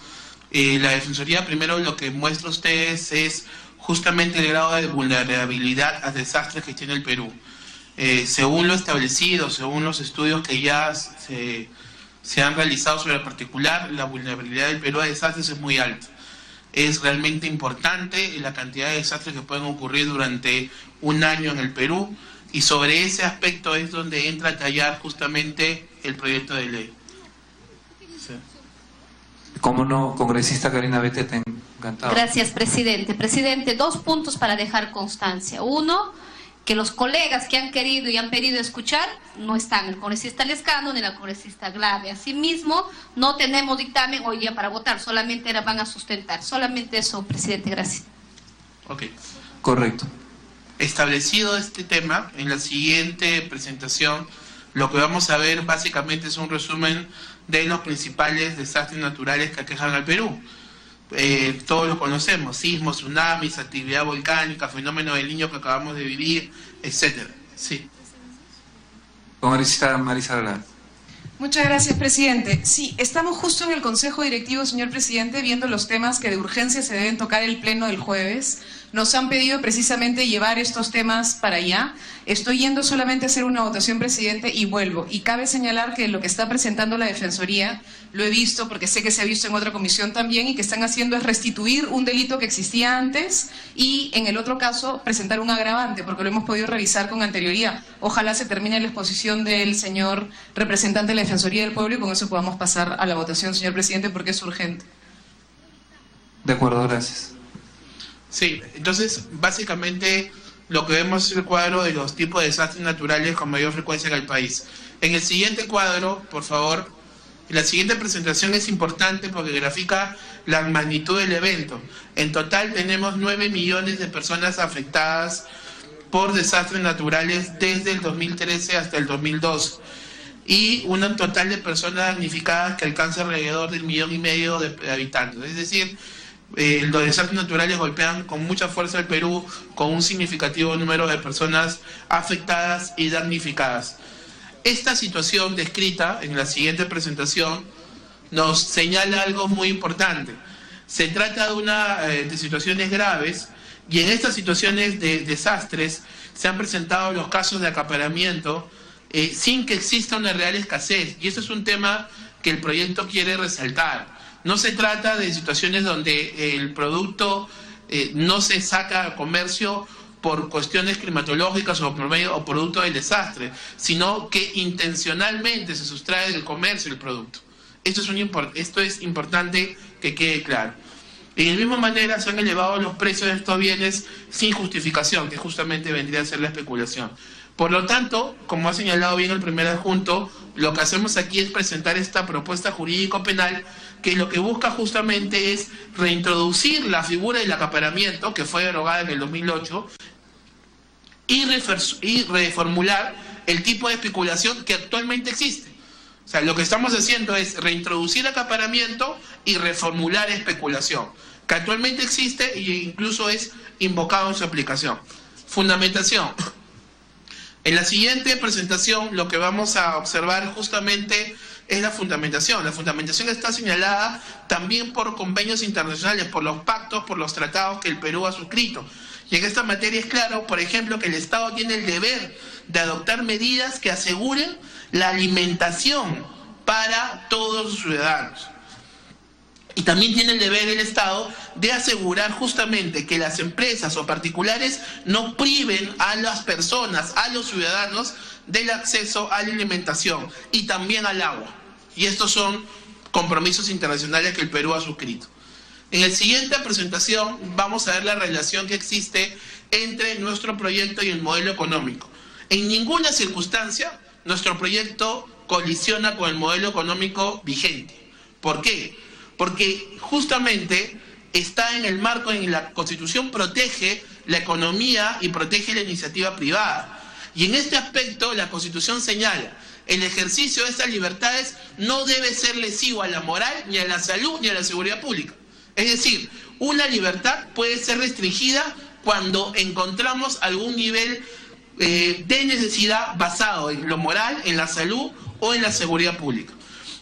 la Defensoría primero lo que muestra a ustedes es justamente el grado de vulnerabilidad a desastres que tiene el Perú. Según lo establecido, según los estudios que ya se han realizado sobre el particular, la vulnerabilidad del Perú a desastres es muy alta. Es realmente importante la cantidad de desastres que pueden ocurrir durante un año en el Perú, y sobre ese aspecto es donde entra a tallar justamente el proyecto de ley. Sí. ¿Cómo no, congresista Karina Beteta? Encantado. Gracias, presidente. Presidente, 2 puntos para dejar constancia. Uno, que los colegas que han querido y han pedido escuchar no están, el congresista Lescano ni la congresista Glave. Asimismo, no tenemos dictamen hoy día para votar, solamente van a sustentar. Solamente eso, presidente, gracias. Ok. Correcto. Establecido este tema, en la siguiente presentación lo que vamos a ver básicamente es un resumen de los principales desastres naturales que aquejan al Perú. Todos lo conocemos: sismos, tsunamis, actividad volcánica, fenómeno del Niño que acabamos de vivir, etcétera. Sí. Congresista Marisa Galán. Muchas gracias, presidente. Sí, estamos justo en el Consejo Directivo, señor presidente, viendo los temas que de urgencia se deben tocar el pleno del jueves. Nos han pedido precisamente llevar estos temas para allá. Estoy yendo solamente a hacer una votación, presidente, y vuelvo. Y cabe señalar que lo que está presentando la Defensoría, lo he visto porque sé que se ha visto en otra comisión también, y que están haciendo es restituir un delito que existía antes y, en el otro caso, presentar un agravante, porque lo hemos podido revisar con anterioridad. Ojalá se termine la exposición del señor representante de la Defensoría del Pueblo y con eso podamos pasar a la votación, señor presidente, porque es urgente. De acuerdo, gracias. Sí, entonces básicamente lo que vemos es el cuadro de los tipos de desastres naturales con mayor frecuencia en el país. En el siguiente cuadro, por favor, la siguiente presentación es importante porque grafica la magnitud del evento. En total tenemos 9 millones de personas afectadas por desastres naturales desde el 2013 hasta el 2012. Y un total de personas damnificadas que alcanza alrededor del 1,5 millones de habitantes. Es decir, los desastres naturales golpean con mucha fuerza al Perú, con un significativo número de personas afectadas y damnificadas. Esta situación descrita en la siguiente presentación nos señala algo muy importante. Se trata de situaciones graves, y en estas situaciones de desastres se han presentado los casos de acaparamiento sin que exista una real escasez, y eso es un tema que el proyecto quiere resaltar. No se trata de situaciones donde el producto no se saca a comercio por cuestiones climatológicas o producto del desastre, sino que intencionalmente se sustrae del comercio el producto. Esto es importante que quede claro. Y de la misma manera se han elevado los precios de estos bienes sin justificación, que justamente vendría a ser la especulación. Por lo tanto, como ha señalado bien el primer adjunto, lo que hacemos aquí es presentar esta propuesta jurídico-penal que lo que busca justamente es reintroducir la figura del acaparamiento, que fue derogada en el 2008, y reformular el tipo de especulación que actualmente existe. O sea, lo que estamos haciendo es reintroducir acaparamiento y reformular especulación, que actualmente existe e incluso es invocado en su aplicación. Fundamentación. En la siguiente presentación lo que vamos a observar justamente es la fundamentación. La fundamentación está señalada también por convenios internacionales, por los pactos, por los tratados que el Perú ha suscrito. Y en esta materia es claro, por ejemplo, que el Estado tiene el deber de adoptar medidas que aseguren la alimentación para todos los ciudadanos. Y también tiene el deber el Estado de asegurar justamente que las empresas o particulares no priven a las personas, a los ciudadanos, del acceso a la alimentación y también al agua. Y estos son compromisos internacionales que el Perú ha suscrito. En la siguiente presentación vamos a ver la relación que existe entre nuestro proyecto y el modelo económico. En ninguna circunstancia nuestro proyecto colisiona con el modelo económico vigente. ¿Por qué? Porque justamente está en el marco en la Constitución, protege la economía y protege la iniciativa privada. Y en este aspecto la Constitución señala: el ejercicio de estas libertades no debe ser lesivo a la moral, ni a la salud, ni a la seguridad pública. Es decir, una libertad puede ser restringida cuando encontramos algún nivel de necesidad basado en lo moral, en la salud o en la seguridad pública.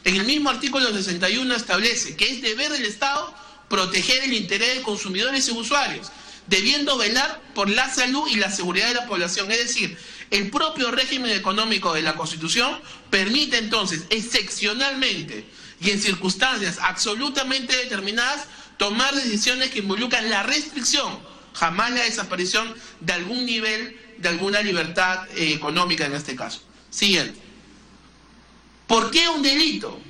En el mismo artículo 61 establece que es deber del Estado proteger el interés de consumidores y usuarios, debiendo velar por la salud y la seguridad de la población. Es decir, el propio régimen económico de la Constitución permite entonces excepcionalmente y en circunstancias absolutamente determinadas tomar decisiones que involucran la restricción, jamás la desaparición de algún nivel, de alguna libertad económica en este caso. Siguiente. ¿Por qué un delito?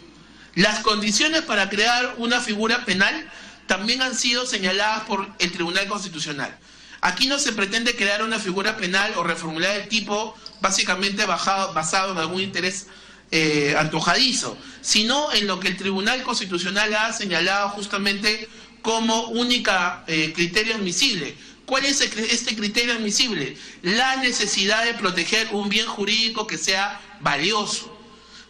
Las condiciones para crear una figura penal también han sido señaladas por el Tribunal Constitucional. Aquí no se pretende crear una figura penal o reformular el tipo básicamente basado en algún interés antojadizo, sino en lo que el Tribunal Constitucional ha señalado justamente como única criterio admisible. ¿Cuál es este criterio admisible? La necesidad de proteger un bien jurídico que sea valioso.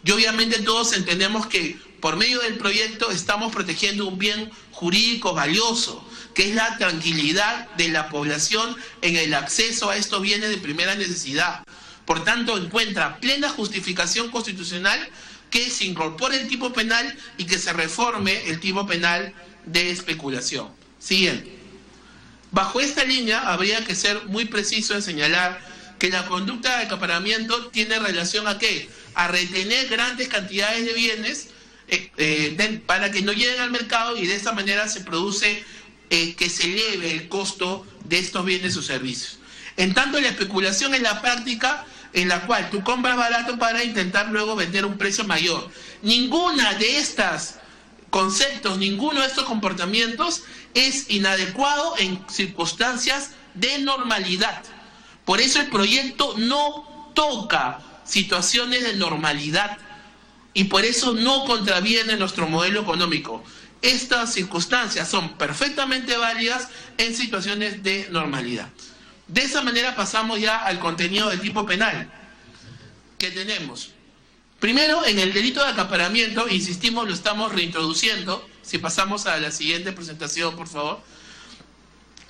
Y obviamente todos entendemos que por medio del proyecto estamos protegiendo un bien jurídico valioso, que es la tranquilidad de la población en el acceso a estos bienes de primera necesidad. Por tanto, encuentra plena justificación constitucional que se incorpore el tipo penal y que se reforme el tipo penal de especulación. Siguiente. Bajo esta línea habría que ser muy preciso en señalar que la conducta de acaparamiento tiene relación a ¿qué? A retener grandes cantidades de bienes para que no lleguen al mercado, y de esta manera se produce que se eleve el costo de estos bienes o servicios. En tanto, la especulación es la práctica en la cual tú compras barato para intentar luego vender a un precio mayor. Ninguna de estas conceptos, ninguno de estos comportamientos es inadecuado en circunstancias de normalidad. Por eso el proyecto no toca situaciones de normalidad y por eso no contraviene nuestro modelo económico. Estas circunstancias son perfectamente válidas en situaciones de normalidad. De esa manera pasamos ya al contenido del tipo penal que tenemos. Primero, en el delito de acaparamiento, insistimos, lo estamos reintroduciendo. Si pasamos a la siguiente presentación, por favor.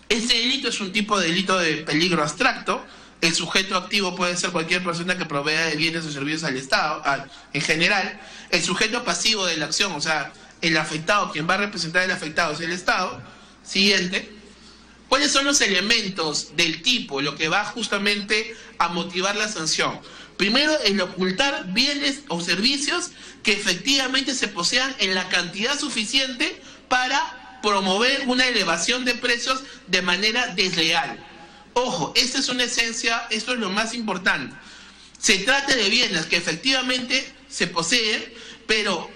Este delito es un tipo de delito de peligro abstracto. El sujeto activo puede ser cualquier persona que provea de bienes o servicios al Estado, en general. El sujeto pasivo de la acción, o sea, el afectado, quien va a representar al afectado es el Estado. Siguiente. ¿Cuáles son los elementos del tipo, lo que va justamente a motivar la sanción? Primero, el ocultar bienes o servicios que efectivamente se posean en la cantidad suficiente para promover una elevación de precios de manera desleal. Ojo, esta es una esencia, esto es lo más importante. Se trata de bienes que efectivamente se poseen, pero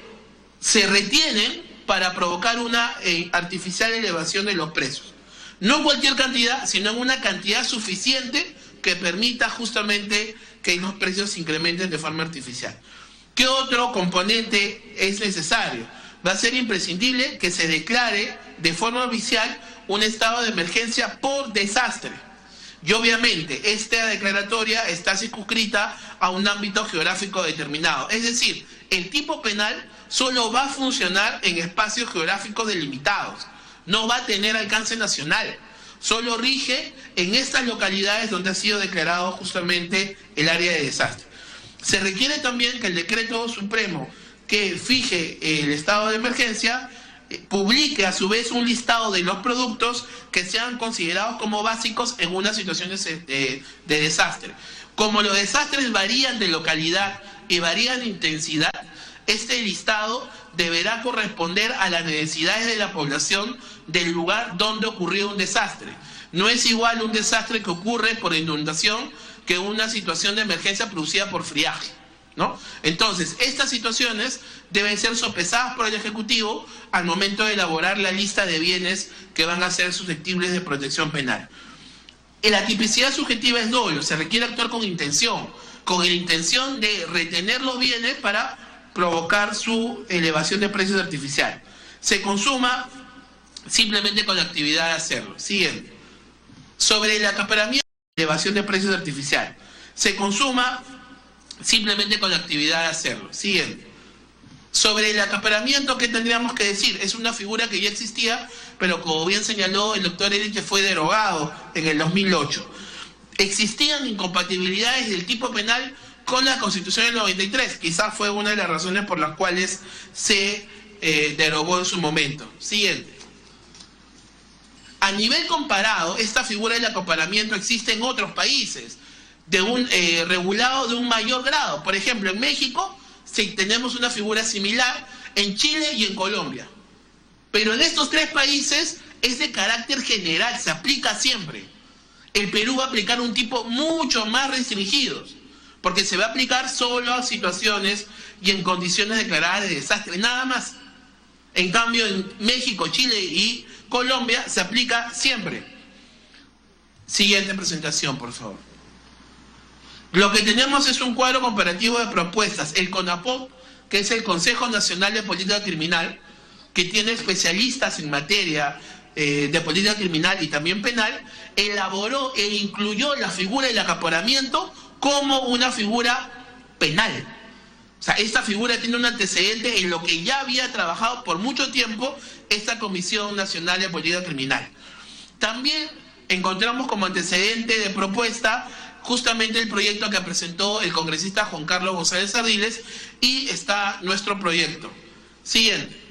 se retienen para provocar una artificial elevación de los precios. No cualquier cantidad, sino en una cantidad suficiente que permita justamente que los precios se incrementen de forma artificial. ¿Qué otro componente es necesario? Va a ser imprescindible que se declare de forma oficial un estado de emergencia por desastre. Y obviamente esta declaratoria está circunscrita a un ámbito geográfico determinado. Es decir, el tipo penal solo va a funcionar en espacios geográficos delimitados. No va a tener alcance nacional. Solo rige en estas localidades donde ha sido declarado justamente el área de desastre. Se requiere también que el decreto supremo que fije el estado de emergencia publique a su vez un listado de los productos que sean considerados como básicos en unas situaciones de desastre. Como los desastres varían de localidad y varían de intensidad, este listado deberá corresponder a las necesidades de la población del lugar donde ocurrió un desastre. No es igual un desastre que ocurre por inundación que una situación de emergencia producida por friaje, ¿no? Entonces, estas situaciones deben ser sopesadas por el Ejecutivo al momento de elaborar la lista de bienes que van a ser susceptibles de protección penal. La tipicidad subjetiva es doble, se requiere actuar con la intención de retener los bienes para provocar su elevación de precios artificial. Se consuma simplemente con la actividad de hacerlo. Siguiente. Sobre el acaparamiento y elevación de precios artificial. Se consuma simplemente con la actividad de hacerlo. Siguiente. Sobre el acaparamiento, ¿qué tendríamos que decir? Es una figura que ya existía, pero como bien señaló el doctor Erich, fue derogado en el 2008. Existían incompatibilidades del tipo penal con la Constitución del 93. Quizás fue una de las razones por las cuales se derogó en su momento. Siguiente. A nivel comparado, esta figura del acaparamiento existe en otros países, regulado de un mayor grado. Por ejemplo, en México tenemos una figura similar, en Chile y en Colombia. Pero en estos tres países es de carácter general, se aplica siempre. El Perú va a aplicar un tipo mucho más restringidos, porque se va a aplicar solo a situaciones y en condiciones declaradas de desastre, nada más. En cambio, en México, Chile y Colombia se aplica siempre. Siguiente presentación, por favor. Lo que tenemos es un cuadro comparativo de propuestas. El CONAPOC, que es el Consejo Nacional de Política Criminal, que tiene especialistas en materia de política criminal y también penal, elaboró e incluyó la figura del acaparamiento como una figura penal. O sea, esta figura tiene un antecedente en lo que ya había trabajado por mucho tiempo esta Comisión Nacional de Política Criminal. También encontramos como antecedente de propuesta justamente el proyecto que presentó el congresista Juan Carlos González Ardiles, y está nuestro proyecto. Siguiente.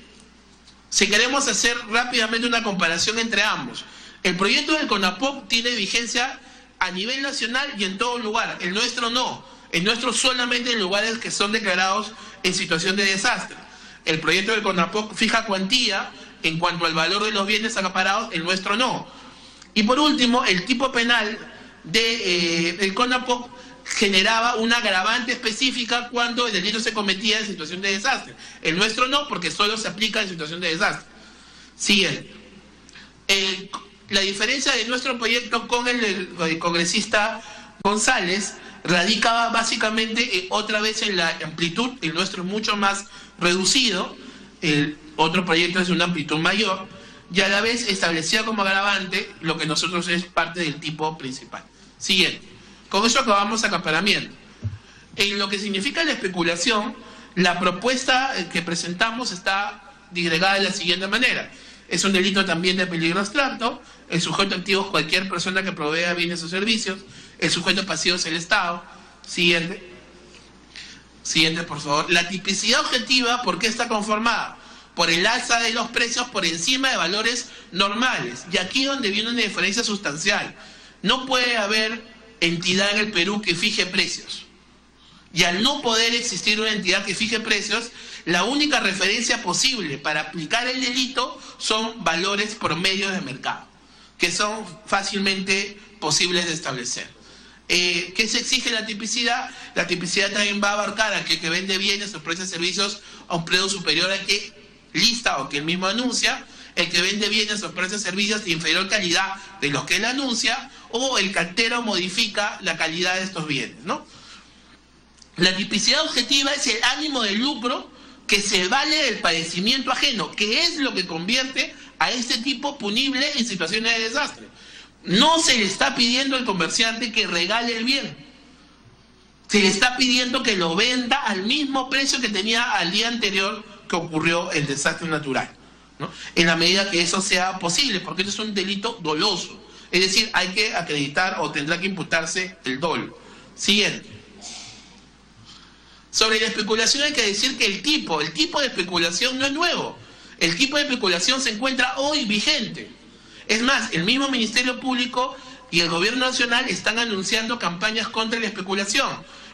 Si queremos hacer rápidamente una comparación entre ambos, el proyecto del CONAPOC tiene vigencia a nivel nacional y en todo lugar. El nuestro no. El nuestro solamente en lugares que son declarados en situación de desastre. El proyecto del CONAPOC fija cuantía en cuanto al valor de los bienes acaparados, el nuestro no. Y por último, el tipo penal del CONAPOC generaba una agravante específica cuando el delito se cometía en situación de desastre. El nuestro no, porque solo se aplica en situación de desastre. Siguiente. La diferencia de nuestro proyecto con el congresista González radicaba básicamente otra vez en la amplitud. El nuestro es mucho más reducido, el otro proyecto es de una amplitud mayor, y a la vez establecía como agravante lo que nosotros es parte del tipo principal. Siguiente. Con eso acabamos acaparamiento. En lo que significa la especulación, la propuesta que presentamos está disgregada de la siguiente manera. Es un delito también de peligro abstracto. El sujeto activo es cualquier persona que provea bienes o servicios. El sujeto pasivo es el Estado. Siguiente. Siguiente, por favor. La tipicidad objetiva, ¿por qué está conformada? Por el alza de los precios por encima de valores normales. Y aquí es donde viene una diferencia sustancial. No puede haber entidad en el Perú que fije precios. Y al no poder existir una entidad que fije precios, la única referencia posible para aplicar el delito son valores promedios de mercado, que son fácilmente posibles de establecer. ¿Qué se exige la tipicidad? La tipicidad también va a abarcar a que vende bienes o presta servicios a un precio superior al que lista o que él mismo anuncia, el que vende bienes o presta servicios de inferior calidad de los que él anuncia, o el cantero modifica la calidad de estos bienes, ¿no? La tipicidad objetiva es el ánimo de lucro que se vale del padecimiento ajeno, que es lo que convierte a este tipo punible en situaciones de desastre. No se le está pidiendo al comerciante que regale el bien. Se le está pidiendo que lo venda al mismo precio que tenía al día anterior que ocurrió el desastre natural, ¿no? En la medida que eso sea posible, porque esto es un delito doloso. Es decir, hay que acreditar o tendrá que imputarse el dolo. Siguiente. Sobre la especulación hay que decir que el tipo de especulación no es nuevo. El tipo de especulación se encuentra hoy vigente. Es más, el mismo Ministerio Público y el Gobierno Nacional están anunciando campañas contra la especulación,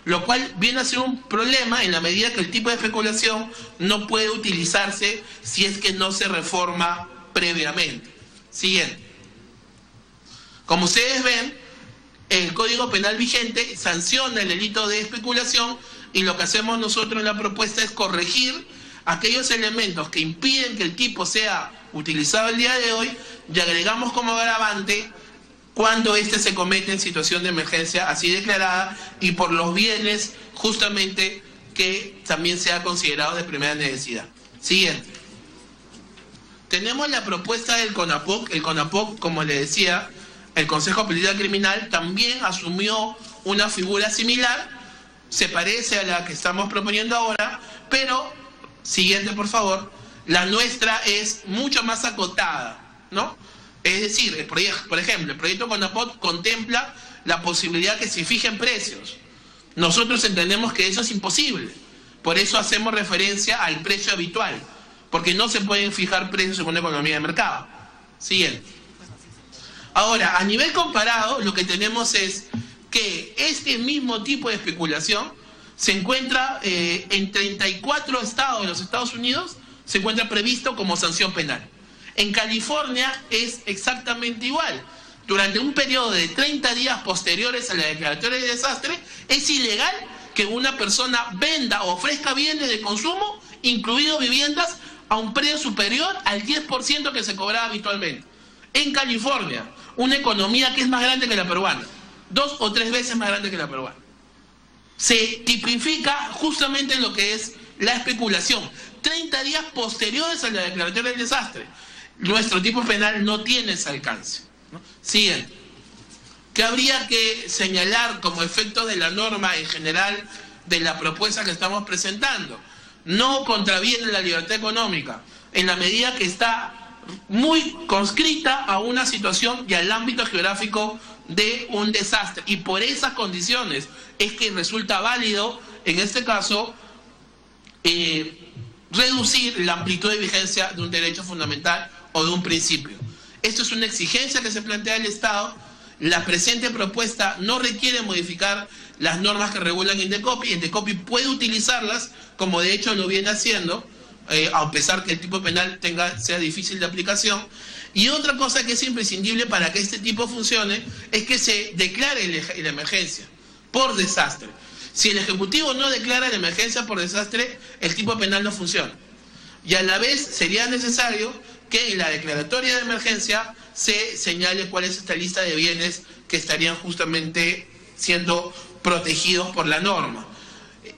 lo cual viene a ser un problema en la medida que el tipo de especulación no puede utilizarse si es que no se reforma previamente. Siguiente. Como ustedes ven, el Código Penal vigente sanciona el delito de especulación, y lo que hacemos nosotros en la propuesta es corregir aquellos elementos que impiden que el tipo sea utilizado el día de hoy, y agregamos como agravante cuando éste se comete en situación de emergencia así declarada y por los bienes justamente que también sea considerado de primera necesidad. Siguiente. Tenemos la propuesta del CONAPOC. El CONAPOC, como le decía, el Consejo de Política Criminal también asumió una figura similar, se parece a la que estamos proponiendo ahora, pero, siguiente por favor, la nuestra es mucho más acotada, ¿no? Es decir, por ejemplo, el proyecto CONAPOC contempla la posibilidad que se fijen precios. Nosotros entendemos que eso es imposible, por eso hacemos referencia al precio habitual, porque no se pueden fijar precios según la economía de mercado. Siguiente. Ahora, a nivel comparado, lo que tenemos es que este mismo tipo de especulación se encuentra en 34 estados de los Estados Unidos, se encuentra previsto como sanción penal. En California es exactamente igual. Durante un periodo de 30 días posteriores a la declaratoria de desastre, es ilegal que una persona venda o ofrezca bienes de consumo, incluido viviendas, a un precio superior al 10% que se cobraba habitualmente. En California, una economía que es más grande que la peruana, 2 o 3 veces más grande que la peruana, se tipifica justamente en lo que es la especulación. 30 días posteriores a la declaratoria del desastre. Nuestro tipo penal no tiene ese alcance, ¿no? Siguiente. ¿Qué habría que señalar como efecto de la norma en general de la propuesta que estamos presentando? No contraviene la libertad económica, en la medida que está muy conscrita a una situación y al ámbito geográfico de un desastre. Y por esas condiciones es que resulta válido, en este caso, reducir la amplitud de vigencia de un derecho fundamental o de un principio. Esto es una exigencia que se plantea el Estado. La presente propuesta no requiere modificar las normas que regulan Indecopi. Indecopi puede utilizarlas, como de hecho lo viene haciendo, a pesar que el tipo penal sea difícil de aplicación. Y otra cosa que es imprescindible para que este tipo funcione es que se declare la emergencia por desastre. Si el Ejecutivo no declara la emergencia por desastre, el tipo penal no funciona. Y a la vez sería necesario que en la declaratoria de emergencia se señale cuál es esta lista de bienes que estarían justamente siendo protegidos por la norma.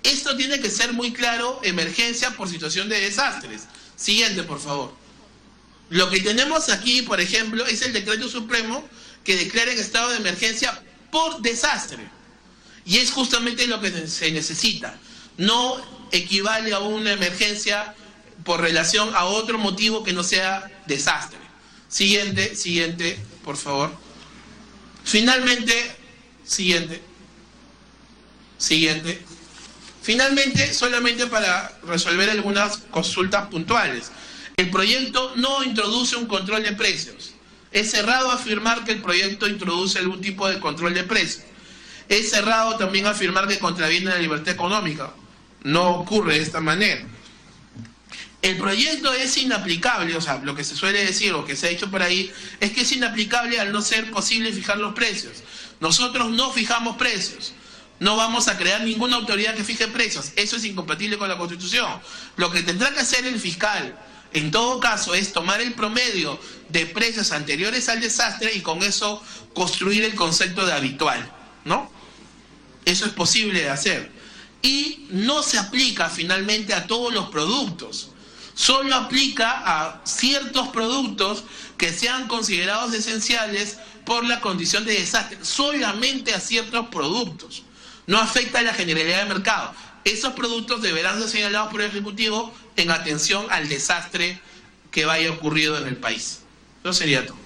Esto tiene que ser muy claro: emergencia por situación de desastres. Siguiente, por favor. Lo que tenemos aquí, por ejemplo, es el decreto supremo que declara en estado de emergencia por desastre. Y es justamente lo que se necesita. No equivale a una emergencia por relación a otro motivo que no sea desastre. Siguiente, por favor. Finalmente, Finalmente, solamente para resolver algunas consultas puntuales. El proyecto no introduce un control de precios. Es errado afirmar que el proyecto introduce algún tipo de control de precios. Es errado también afirmar que contraviene la libertad económica. No ocurre de esta manera. El proyecto es inaplicable, o sea, lo que se suele decir o que se ha dicho por ahí es que es inaplicable al no ser posible fijar los precios. Nosotros no fijamos precios. No vamos a crear ninguna autoridad que fije precios. Eso es incompatible con la Constitución. Lo que tendrá que hacer el fiscal, en todo caso, es tomar el promedio de precios anteriores al desastre y con eso construir el concepto de habitual, ¿no? Eso es posible de hacer. Y no se aplica finalmente a todos los productos. Solo aplica a ciertos productos que sean considerados esenciales por la condición de desastre. Solamente a ciertos productos. No afecta a la generalidad del mercado. Esos productos deberán ser señalados por el Ejecutivo en atención al desastre que vaya ocurrido en el país. Eso sería todo.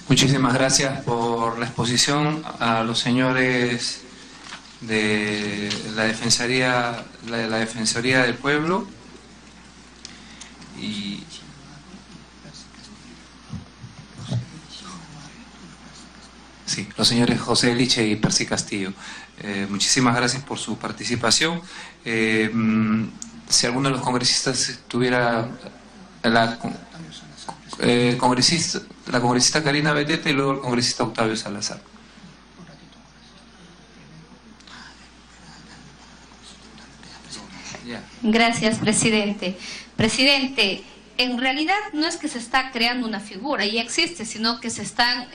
Muchísimas gracias por la exposición a los señores de la Defensoría del Pueblo. Y sí, los señores José Liche y Percy Castillo. Muchísimas gracias por su participación. Si alguno de los congresistas tuviera la congresista Karina Betete y luego el congresista Octavio Salazar. Gracias, presidente. Presidente, en realidad no es que se está creando una figura, ya existe, sino que se están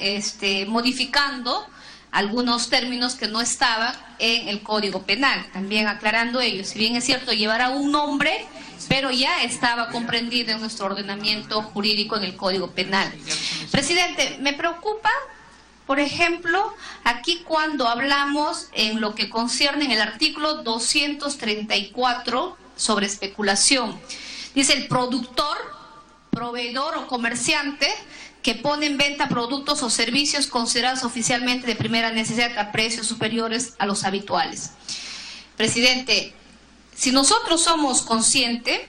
modificando algunos términos que no estaban en el Código Penal, también aclarando ello. Si bien es cierto, llevará un nombre, pero ya estaba comprendido en nuestro ordenamiento jurídico en el Código Penal. Presidente, me preocupa, por ejemplo, aquí cuando hablamos en lo que concierne en el artículo 234 sobre especulación. Dice el productor, proveedor o comerciante que pone en venta productos o servicios considerados oficialmente de primera necesidad a precios superiores a los habituales. Presidente, si nosotros somos conscientes,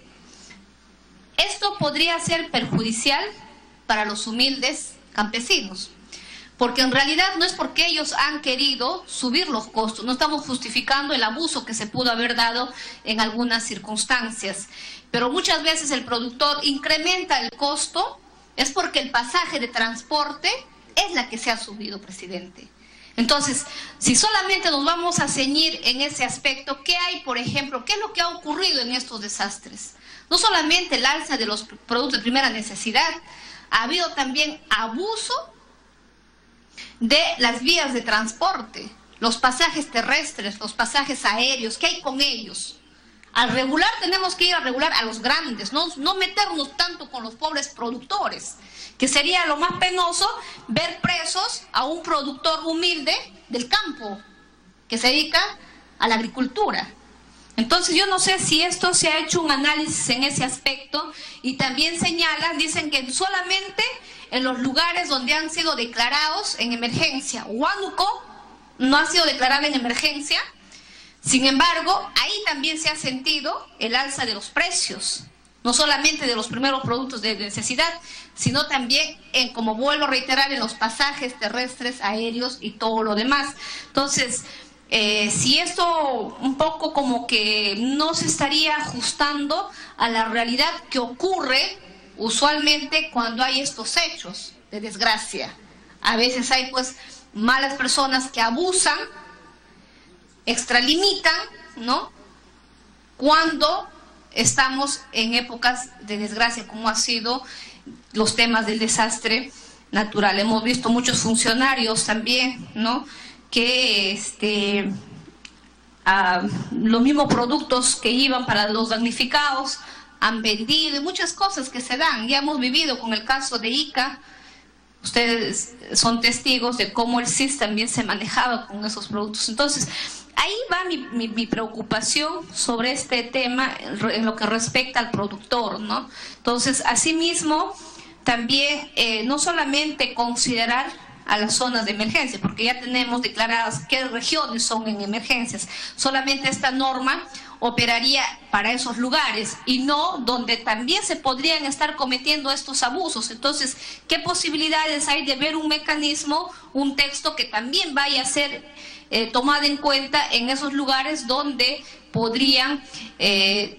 esto podría ser perjudicial para los humildes campesinos, porque en realidad no es porque ellos han querido subir los costos, no estamos justificando el abuso que se pudo haber dado en algunas circunstancias, pero muchas veces el productor incrementa el costo, es porque el pasaje de transporte es la que se ha subido, presidente. Entonces, si solamente nos vamos a ceñir en ese aspecto, ¿qué hay, por ejemplo, qué es lo que ha ocurrido en estos desastres? No solamente el alza de los productos de primera necesidad, ha habido también abuso de las vías de transporte, los pasajes terrestres, los pasajes aéreos, ¿qué hay con ellos? Al regular tenemos que ir a regular a los grandes, no meternos tanto con los pobres productores, que sería lo más penoso ver presos a un productor humilde del campo, que se dedica a la agricultura. Entonces yo no sé si esto se ha hecho un análisis en ese aspecto, y también señalan, dicen que solamente en los lugares donde han sido declarados en emergencia. Huánuco no ha sido declarada en emergencia, sin embargo, ahí también se ha sentido el alza de los precios, no solamente de los primeros productos de necesidad, sino también, como vuelvo a reiterar, en los pasajes terrestres, aéreos y todo lo demás. Entonces, si esto un poco como que no se estaría ajustando a la realidad que ocurre usualmente cuando hay estos hechos de desgracia. A veces hay pues malas personas que abusan, extralimitan, ¿no? Cuando estamos en épocas de desgracia, como ha sido los temas del desastre natural. Hemos visto muchos funcionarios también, ¿no?, que los mismos productos que iban para los damnificados han vendido, y muchas cosas que se dan. Ya hemos vivido con el caso de Ica. Ustedes son testigos de cómo el CIS también se manejaba con esos productos. Entonces, ahí va mi preocupación sobre este tema en lo que respecta al productor, ¿no? Entonces, asimismo, también no solamente considerar a las zonas de emergencia, porque ya tenemos declaradas qué regiones son en emergencias. Solamente esta norma operaría para esos lugares y no donde también se podrían estar cometiendo estos abusos. Entonces, ¿qué posibilidades hay de ver un mecanismo, un texto que también vaya a ser tomado en cuenta en esos lugares donde podrían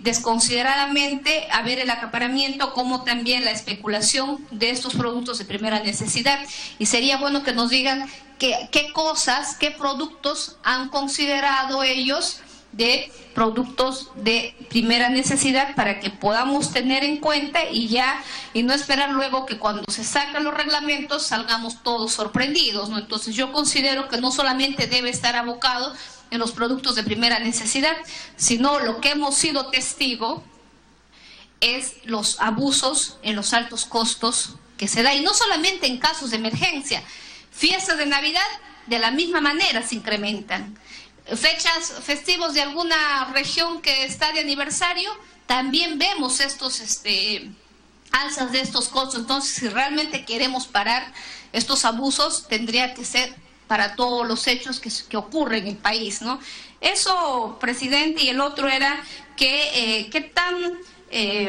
desconsideradamente haber el acaparamiento, como también la especulación de estos productos de primera necesidad? Y sería bueno que nos digan qué cosas, qué productos han considerado ellos de productos de primera necesidad, para que podamos tener en cuenta y no esperar luego que cuando se sacan los reglamentos salgamos todos sorprendidos, ¿no? Entonces yo considero que no solamente debe estar abocado en los productos de primera necesidad, sino lo que hemos sido testigo es los abusos en los altos costos que se da, y no solamente en casos de emergencia. Fiestas de Navidad de la misma manera se incrementan. Fechas festivos de alguna región que está de aniversario, también vemos estos alzas de estos costos. Entonces, si realmente queremos parar estos abusos, tendría que ser para todos los hechos que ocurren en el país, ¿no? Eso, presidente, y el otro era que qué tan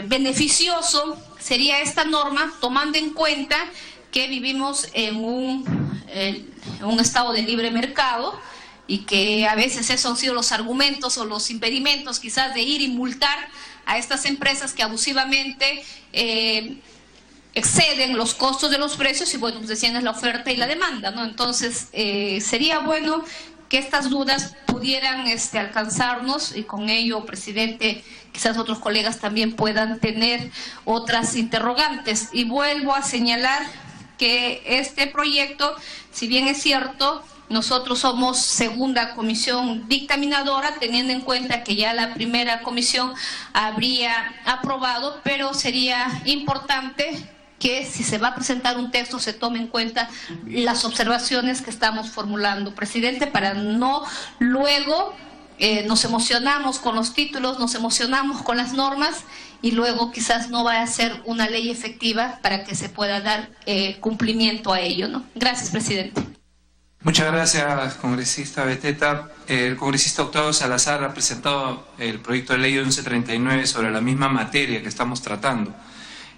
beneficioso sería esta norma, tomando en cuenta que vivimos en un estado de libre mercado, y que a veces esos han sido los argumentos o los impedimentos quizás de ir y multar a estas empresas que abusivamente exceden los costos de los precios, y bueno, pues decían es la oferta y la demanda, ¿no? Entonces sería bueno que estas dudas pudieran alcanzarnos, y con ello, presidente, quizás otros colegas también puedan tener otras interrogantes. Y vuelvo a señalar que este proyecto, si bien es cierto, nosotros somos segunda comisión dictaminadora, teniendo en cuenta que ya la primera comisión habría aprobado, pero sería importante que si se va a presentar un texto se tome en cuenta las observaciones que estamos formulando, presidente, para no luego nos emocionamos con los títulos, nos emocionamos con las normas y luego quizás no va a ser una ley efectiva para que se pueda dar cumplimiento a ello, ¿no? Gracias, presidente. Muchas gracias, congresista Beteta. El congresista Octavio Salazar ha presentado el proyecto de ley 1139 sobre la misma materia que estamos tratando.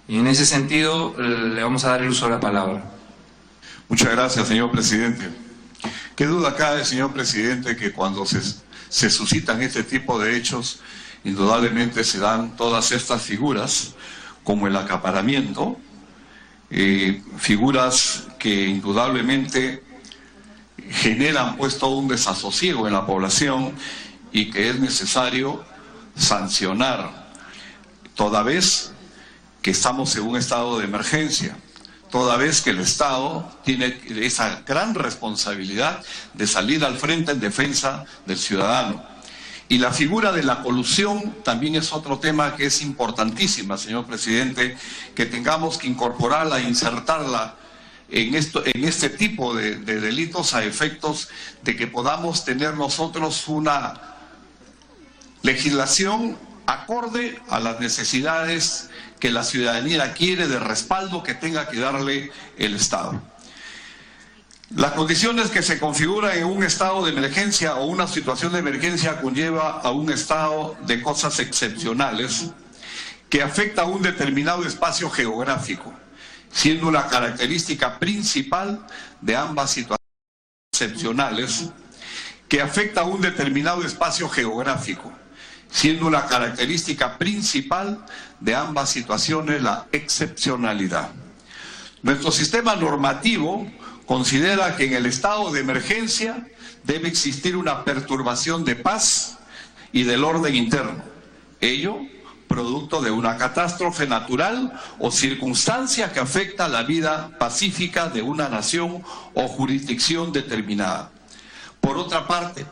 Y en ese sentido le vamos a dar el uso de la palabra. Muchas gracias, señor presidente. Qué duda cabe, señor presidente, que cuando se suscitan este tipo de hechos, indudablemente se dan todas estas figuras, como el acaparamiento, figuras que indudablemente generan pues todo un desasosiego en la población y que es necesario sancionar, toda vez que estamos en un estado de emergencia, toda vez que el Estado tiene esa gran responsabilidad de salir al frente en defensa del ciudadano. Y la figura de la colusión también es otro tema que es importantísima, señor presidente, que tengamos que incorporarla, insertarla en este tipo de delitos a efectos de que podamos tener nosotros una legislación acorde a las necesidades que la ciudadanía quiere, de respaldo que tenga que darle el Estado. Las condiciones que se configuran en un estado de emergencia o una situación de emergencia conlleva a un estado de cosas excepcionales que afecta a un determinado espacio geográfico, siendo una característica principal de ambas situaciones excepcionales, que afecta a un determinado espacio geográfico, siendo una característica principal de ambas situaciones la excepcionalidad. Nuestro sistema normativo considera que en el estado de emergencia debe existir una perturbación de paz y del orden interno, ello producto de una catástrofe natural o circunstancia que afecta la vida pacífica de una nación o jurisdicción determinada. Por otra parte,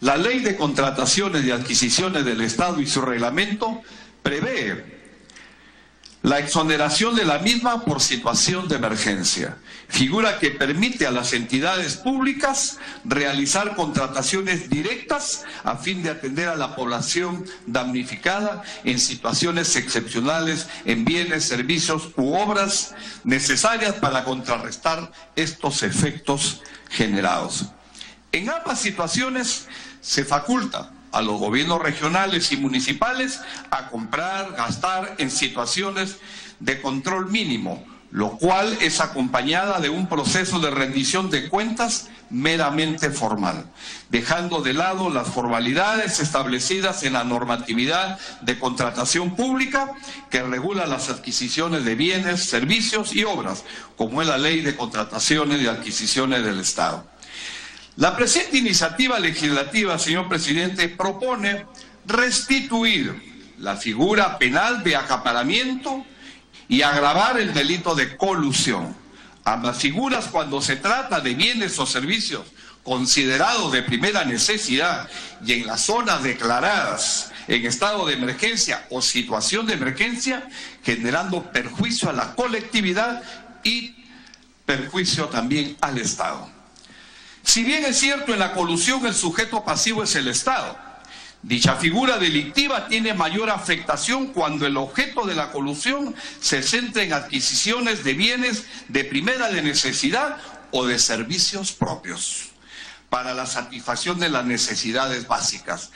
la Ley de Contrataciones y Adquisiciones del Estado y su reglamento prevé la exoneración de la misma por situación de emergencia, figura que permite a las entidades públicas realizar contrataciones directas a fin de atender a la población damnificada en situaciones excepcionales en bienes, servicios u obras necesarias para contrarrestar estos efectos generados. En ambas situaciones se faculta a los gobiernos regionales y municipales a comprar, gastar en situaciones de control mínimo, lo cual es acompañada de un proceso de rendición de cuentas meramente formal, dejando de lado las formalidades establecidas en la normatividad de contratación pública que regula las adquisiciones de bienes, servicios y obras, como es la Ley de Contrataciones y Adquisiciones del Estado. La presente iniciativa legislativa, señor presidente, propone restituir la figura penal de acaparamiento y agravar el delito de colusión. Ambas figuras, cuando se trata de bienes o servicios considerados de primera necesidad y en las zonas declaradas en estado de emergencia o situación de emergencia, generando perjuicio a la colectividad y perjuicio también al Estado. Si bien es cierto, en la colusión el sujeto pasivo es el Estado, dicha figura delictiva tiene mayor afectación cuando el objeto de la colusión se centra en adquisiciones de bienes de primera necesidad o de servicios propios para la satisfacción de las necesidades básicas,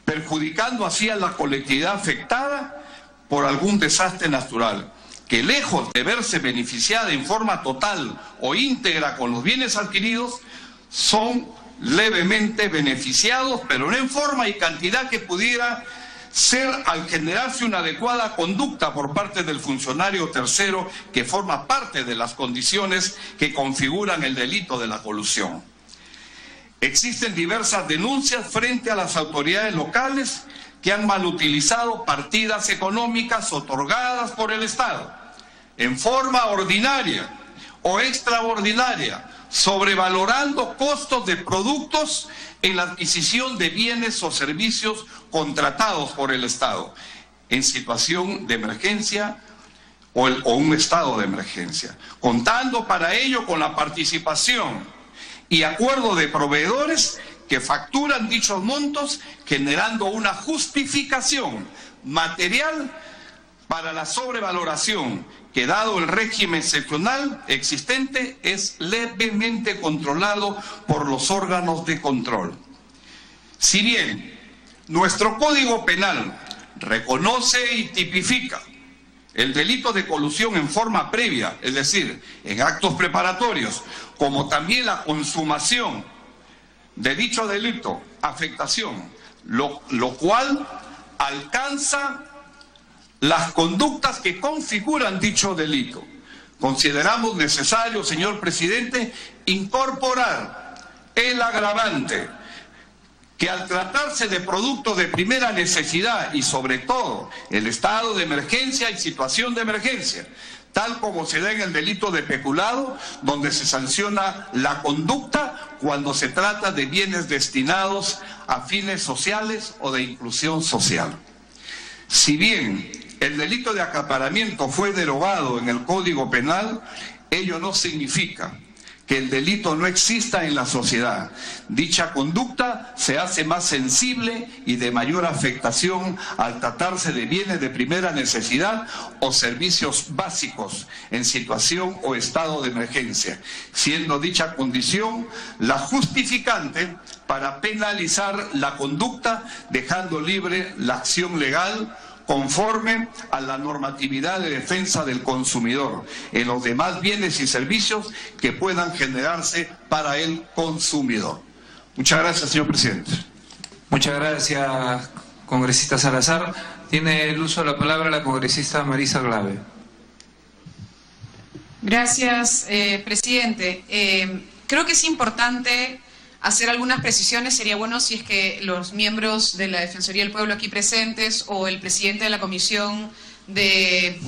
perjudicando así a la colectividad afectada por algún desastre natural, que lejos de verse beneficiada en forma total o íntegra con los bienes adquiridos, son levemente beneficiados, pero no en forma y cantidad que pudiera ser al generarse una adecuada conducta por parte del funcionario tercero que forma parte de las condiciones que configuran el delito de la colusión. Existen diversas denuncias frente a las autoridades locales que han malutilizado partidas económicas otorgadas por el Estado en forma ordinaria o extraordinaria, sobrevalorando costos de productos en la adquisición de bienes o servicios contratados por el Estado en situación de emergencia o un estado de emergencia, contando para ello con la participación y acuerdo de proveedores que facturan dichos montos, generando una justificación material para la sobrevaloración que, dado el régimen excepcional existente, es levemente controlado por los órganos de control. Si bien nuestro Código Penal reconoce y tipifica el delito de colusión en forma previa, es decir, en actos preparatorios, como también la consumación de dicho delito, afectación, lo cual alcanza las conductas que configuran dicho delito. Consideramos necesario, señor presidente, incorporar el agravante que, al tratarse de productos de primera necesidad y sobre todo el estado de emergencia y situación de emergencia, tal como se da en el delito de peculado, donde se sanciona la conducta cuando se trata de bienes destinados a fines sociales o de inclusión social. Si bien el delito de acaparamiento fue derogado en el Código Penal, ello no significa que el delito no exista en la sociedad. Dicha conducta se hace más sensible y de mayor afectación al tratarse de bienes de primera necesidad o servicios básicos en situación o estado de emergencia, siendo dicha condición la justificante para penalizar la conducta, dejando libre la acción legal conforme a la normatividad de defensa del consumidor en los demás bienes y servicios que puedan generarse para el consumidor. Muchas gracias, señor presidente. Muchas gracias, congresista Salazar. Tiene el uso de la palabra la congresista Marisa Glave. Gracias, presidente. Creo que es importante hacer algunas precisiones. Sería bueno si es que los miembros de la Defensoría del Pueblo aquí presentes o el presidente de la Comisión de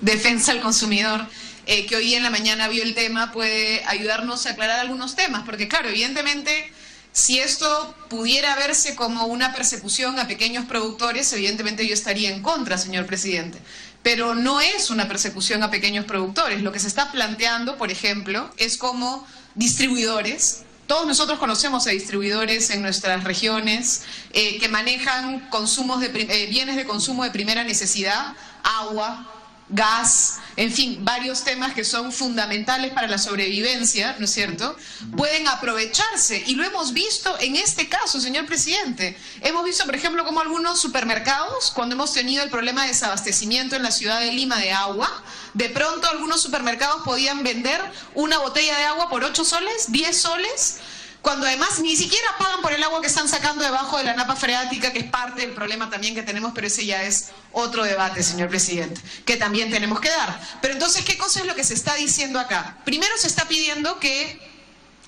Defensa del Consumidor, que hoy en la mañana vio el tema, puede ayudarnos a aclarar algunos temas, porque claro, evidentemente, si esto pudiera verse como una persecución a pequeños productores, evidentemente yo estaría en contra, señor presidente. Pero no es una persecución a pequeños productores. Lo que se está planteando, por ejemplo, es como distribuidores. Todos nosotros conocemos a distribuidores en nuestras regiones que manejan bienes de consumo de primera necesidad, agua, gas, en fin, varios temas que son fundamentales para la sobrevivencia, ¿no es cierto? Pueden aprovecharse, y lo hemos visto en este caso, señor presidente. Hemos visto, por ejemplo, como algunos supermercados, cuando hemos tenido el problema de desabastecimiento en la ciudad de Lima de agua, de pronto algunos supermercados podían vender una botella de agua por 8 soles, 10 soles, cuando además ni siquiera pagan por el agua que están sacando debajo de la napa freática, que es parte del problema también que tenemos, pero ese ya es otro debate, señor presidente, que también tenemos que dar. Pero entonces, ¿qué cosa es lo que se está diciendo acá? Primero se está pidiendo que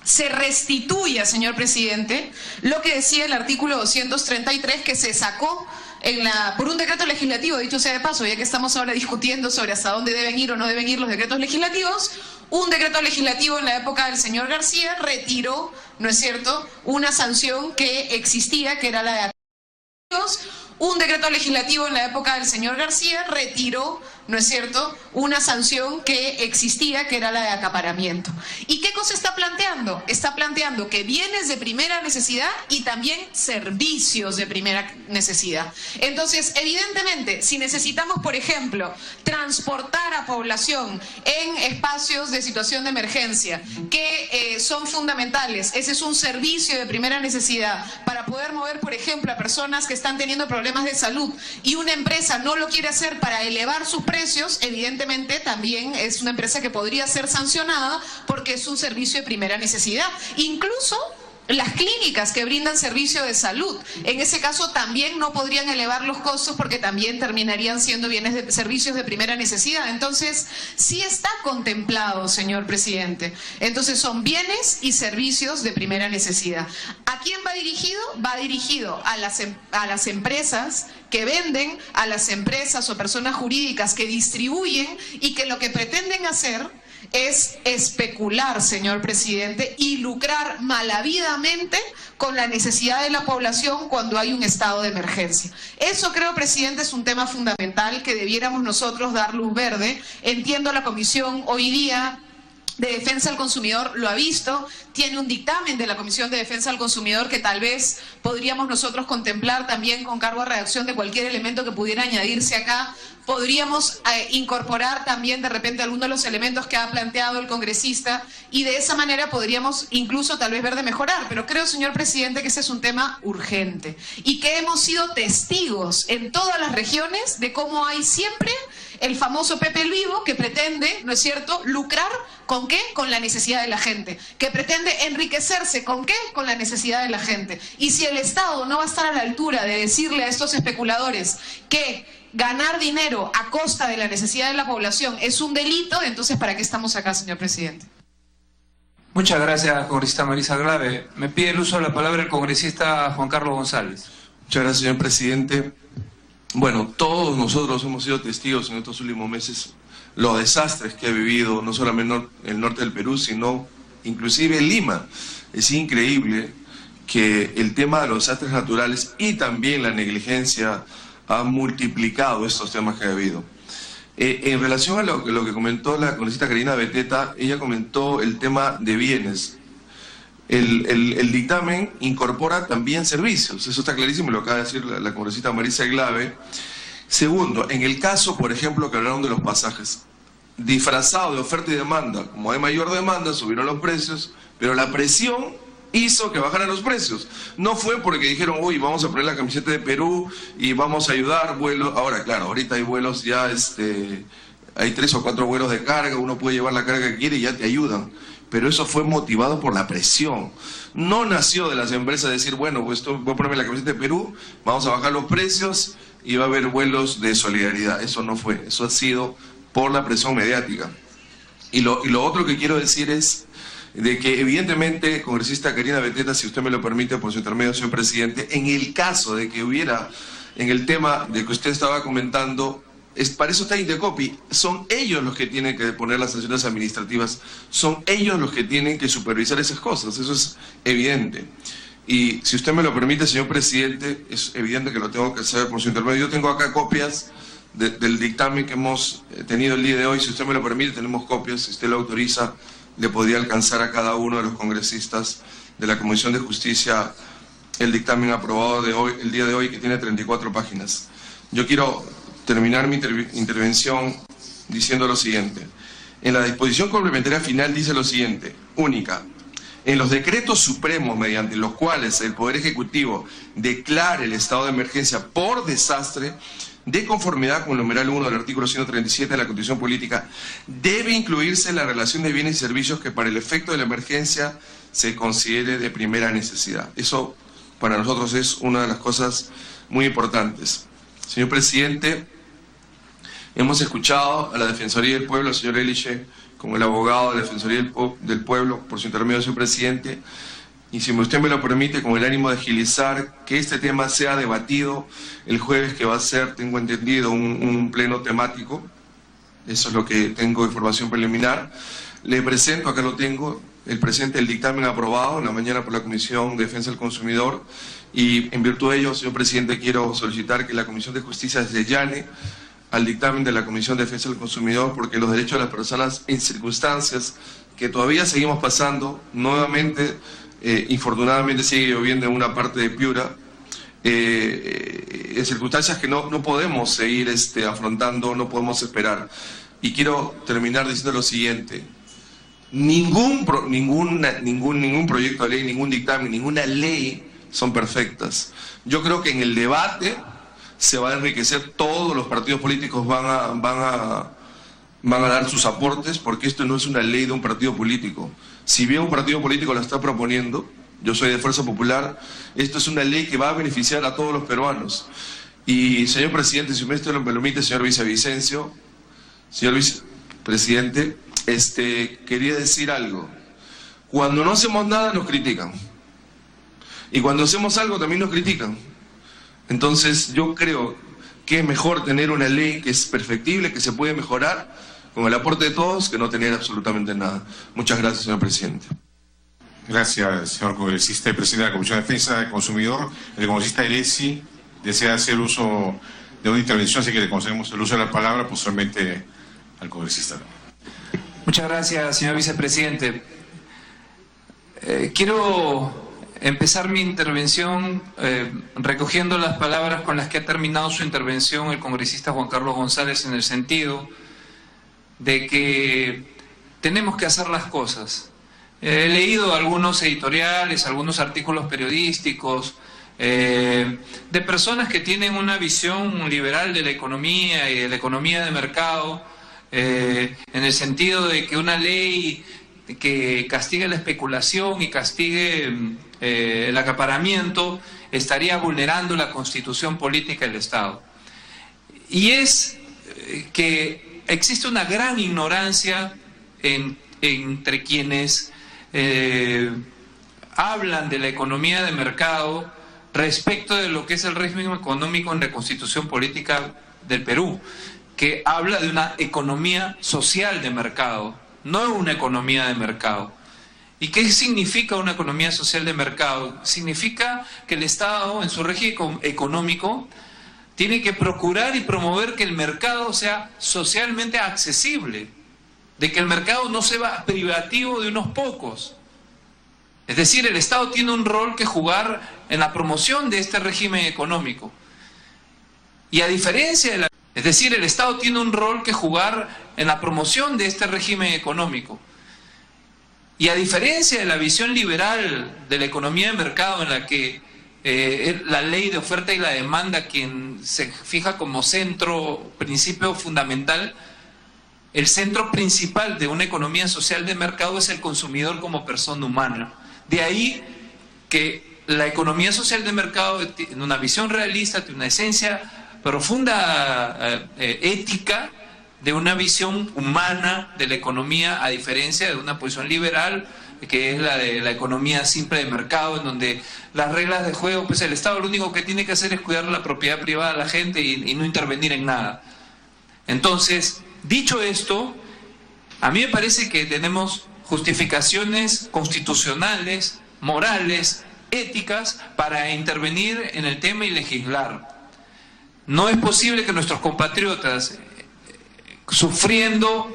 se restituya, señor presidente, lo que decía el artículo 233, que se sacó por un decreto legislativo, dicho sea de paso, ya que estamos ahora discutiendo sobre hasta dónde deben ir o no deben ir los decretos legislativos. Un decreto legislativo en la época del señor García retiró, ¿no es cierto?, una sanción que existía, que era la de un decreto legislativo en la época del señor García retiró, ¿no es cierto?, una sanción que existía, que era la de acaparamiento. ¿Y qué cosa está planteando? Está planteando que bienes de primera necesidad y también servicios de primera necesidad. Entonces, evidentemente, si necesitamos, por ejemplo, transportar a población en espacios de situación de emergencia, que son fundamentales, ese es un servicio de primera necesidad para poder mover, por ejemplo, a personas que están teniendo problemas de salud, y una empresa no lo quiere hacer para elevar sus precios, evidentemente también es una empresa que podría ser sancionada porque es un servicio de primera necesidad. Incluso las clínicas que brindan servicio de salud. En ese caso también no podrían elevar los costos porque también terminarían siendo servicios de primera necesidad. Entonces, sí está contemplado, señor presidente. Entonces, son bienes y servicios de primera necesidad. ¿A quién va dirigido? Va dirigido a las empresas que venden, a las empresas o personas jurídicas que distribuyen y que lo que pretenden hacer es especular, señor presidente, y lucrar malavidamente con la necesidad de la población cuando hay un estado de emergencia. Eso creo, presidente, es un tema fundamental que debiéramos nosotros dar luz verde. Entiendo la comisión hoy día de Defensa del Consumidor lo ha visto, tiene un dictamen de la Comisión de Defensa del Consumidor que tal vez podríamos nosotros contemplar también con cargo a redacción de cualquier elemento que pudiera añadirse acá. Podríamos incorporar también de repente algunos de los elementos que ha planteado el congresista y de esa manera podríamos incluso tal vez ver de mejorar. Pero creo, señor presidente, que ese es un tema urgente y que hemos sido testigos en todas las regiones de cómo hay siempre el famoso Pepe el Vivo que pretende, ¿no es cierto?, lucrar, ¿con qué? Con la necesidad de la gente, que pretende enriquecerse, ¿con qué? Con la necesidad de la gente. Y si el Estado no va a estar a la altura de decirle a estos especuladores que ganar dinero a costa de la necesidad de la población es un delito, entonces ¿para qué estamos acá, señor presidente? Muchas gracias, congresista Marisa Glave. Me pide el uso de la palabra el congresista Juan Carlos González. Muchas gracias, señor presidente. Bueno, todos nosotros hemos sido testigos en estos últimos meses los desastres que ha vivido no solamente el norte del Perú, sino inclusive Lima. Es increíble que el tema de los desastres naturales y también la negligencia ha multiplicado estos temas que ha habido. En relación a lo que comentó la congresista Karina Beteta, ella comentó el tema de bienes. El dictamen incorpora también servicios, eso está clarísimo, lo acaba de decir la congresista Marisa Glave. Segundo, en el caso, por ejemplo, que hablaron de los pasajes, disfrazado de oferta y demanda, como hay mayor demanda, subieron los precios, pero la presión hizo que bajaran los precios. No fue porque dijeron, uy, vamos a poner la camiseta de Perú y vamos a ayudar, vuelos. Ahora, claro, ahorita hay vuelos ya, hay 3 o 4 vuelos de carga, uno puede llevar la carga que quiere y ya te ayudan. Pero eso fue motivado por la presión. No nació de las empresas decir, bueno, pues voy a ponerme la camiseta de Perú, vamos a bajar los precios y va a haber vuelos de solidaridad. Eso no fue, eso ha sido por la presión mediática. Y lo otro que quiero decir es de que evidentemente, congresista Karina Beteta, si usted me lo permite, por su intermedio, señor presidente, en el caso de que hubiera, en el tema de que usted estaba comentando, para eso está Indecopi, son ellos los que tienen que poner las sanciones administrativas, son ellos los que tienen que supervisar esas cosas, eso es evidente. Y si usted me lo permite, señor presidente, es evidente que lo tengo que hacer por su intermedio. Yo tengo acá copias del dictamen que hemos tenido el día de hoy, si usted me lo permite, tenemos copias, si usted lo autoriza, le podría alcanzar a cada uno de los congresistas de la Comisión de Justicia el dictamen aprobado de hoy, el día de hoy, que tiene 34 páginas. Yo quiero terminar mi intervención diciendo lo siguiente. En la disposición complementaria final dice lo siguiente, única. En los decretos supremos mediante los cuales el Poder Ejecutivo declare el estado de emergencia por desastre, de conformidad con el numeral 1 del artículo 137 de la Constitución Política, debe incluirse la relación de bienes y servicios que para el efecto de la emergencia se considere de primera necesidad. Eso para nosotros es una de las cosas muy importantes. Señor presidente, hemos escuchado a la Defensoría del Pueblo, al señor Eliche, como el abogado de la Defensoría del Pueblo, por su intermedio, señor presidente, y si usted me lo permite, con el ánimo de agilizar que este tema sea debatido el jueves, que va a ser, tengo entendido, un pleno temático. Eso es lo que tengo información preliminar. Le presento, acá lo tengo, el dictamen aprobado en la mañana por la Comisión de Defensa del Consumidor, y en virtud de ello, señor presidente, quiero solicitar que la Comisión de Justicia se llane al dictamen de la Comisión de Defensa del Consumidor, porque los derechos de las personas en circunstancias que todavía seguimos pasando, nuevamente, infortunadamente sigue lloviendo en una parte de Piura, en circunstancias que no podemos seguir afrontando, no podemos esperar. Y quiero terminar diciendo lo siguiente: ningún proyecto de ley, ningún dictamen, ninguna ley son perfectas. Yo creo que en el debate se va a enriquecer, todos los partidos políticos van a dar sus aportes, porque esto no es una ley de un partido político. Si bien un partido político la está proponiendo, yo soy de Fuerza Popular, esto es una ley que va a beneficiar a todos los peruanos. Y, señor presidente, si usted me lo permite, señor vicevicencio, señor vicepresidente, quería decir algo. Cuando no hacemos nada nos critican. Y cuando hacemos algo también nos critican. Entonces yo creo que es mejor tener una ley que es perfectible, que se puede mejorar, con el aporte de todos, que no tener absolutamente nada. Muchas gracias, señor presidente. Gracias, señor congresista y presidente de la Comisión de Defensa del Consumidor. El congresista Eresi desea hacer uso de una intervención, así que le concedemos el uso de la palabra, posteriormente al congresista. Muchas gracias, señor vicepresidente. Quiero empezar mi intervención recogiendo las palabras con las que ha terminado su intervención el congresista Juan Carlos González, en el sentido de que tenemos que hacer las cosas. He leído algunos editoriales, algunos artículos periodísticos de personas que tienen una visión liberal de la economía y de la economía de mercado, en el sentido de que una ley que castigue la especulación y castigue el acaparamiento estaría vulnerando la constitución política del Estado. Y es que existe una gran ignorancia entre quienes hablan de la economía de mercado respecto de lo que es el régimen económico en la constitución política del Perú, que habla de una economía social de mercado, no una economía de mercado. ¿Y qué significa una economía social de mercado? Significa que el Estado, en su régimen económico, tiene que procurar y promover que el mercado sea socialmente accesible, de que el mercado no sea privativo de unos pocos. Es decir, el Estado tiene un rol que jugar en la promoción de este régimen económico. Y a diferencia de la... Es decir, el Estado tiene un rol que jugar en la promoción de este régimen económico. Y a diferencia de la visión liberal de la economía de mercado, en la que la ley de oferta y la demanda, quien se fija como centro, principio fundamental, el centro principal de una economía social de mercado es el consumidor como persona humana. De ahí que la economía social de mercado tiene una visión realista, tiene una esencia profunda ética, de una visión humana de la economía, a diferencia de una posición liberal, que es la de la economía simple de mercado, en donde las reglas de juego, pues el Estado lo único que tiene que hacer es cuidar la propiedad privada de la gente y no intervenir en nada. Entonces, dicho esto, a mí me parece que tenemos justificaciones constitucionales, morales, éticas, para intervenir en el tema y legislar. No es posible que nuestros compatriotas, sufriendo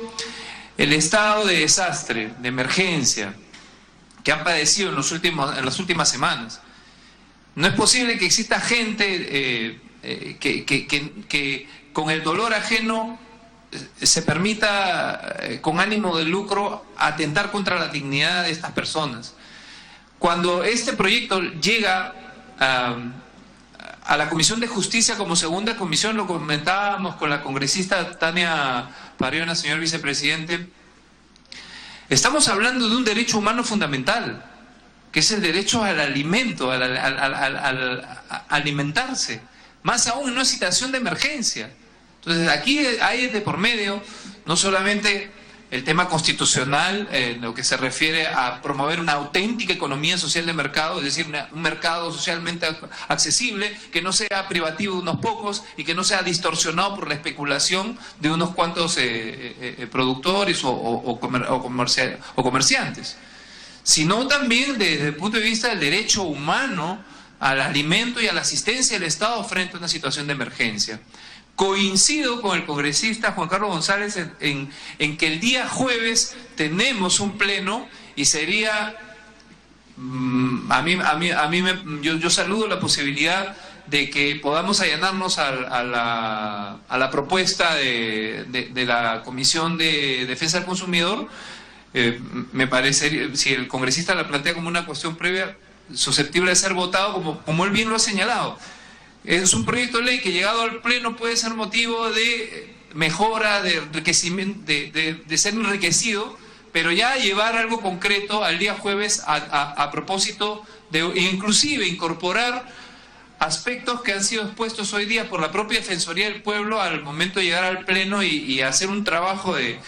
el estado de desastre, de emergencia, que han padecido en las últimas semanas, no es posible que exista gente que con el dolor ajeno se permita, con ánimo de lucro, atentar contra la dignidad de estas personas. Cuando este proyecto llega a la Comisión de Justicia como segunda comisión, lo comentábamos con la congresista Tania Pariona, señor vicepresidente, estamos hablando de un derecho humano fundamental, que es el derecho al alimento, al alimentarse, más aún en una situación de emergencia. Entonces aquí hay de por medio no solamente el tema constitucional, en lo que se refiere a promover una auténtica economía social de mercado, es decir, un mercado socialmente accesible, que no sea privativo de unos pocos y que no sea distorsionado por la especulación de unos cuantos productores o comerciantes, sino también desde el punto de vista del derecho humano al alimento y a la asistencia del Estado frente a una situación de emergencia. Coincido con el congresista Juan Carlos González en que el día jueves tenemos un pleno y sería, yo saludo la posibilidad de que podamos allanarnos a la propuesta de la Comisión de Defensa del Consumidor. Me parece, si el congresista la plantea como una cuestión previa, susceptible de ser votado, como él bien lo ha señalado. Es un proyecto de ley que, llegado al pleno, puede ser motivo de mejora, de enriquecimiento, de ser enriquecido pero ya llevar algo concreto al día jueves a propósito de inclusive incorporar aspectos que han sido expuestos hoy día por la propia Defensoría del Pueblo al momento de llegar al Pleno y hacer un trabajo de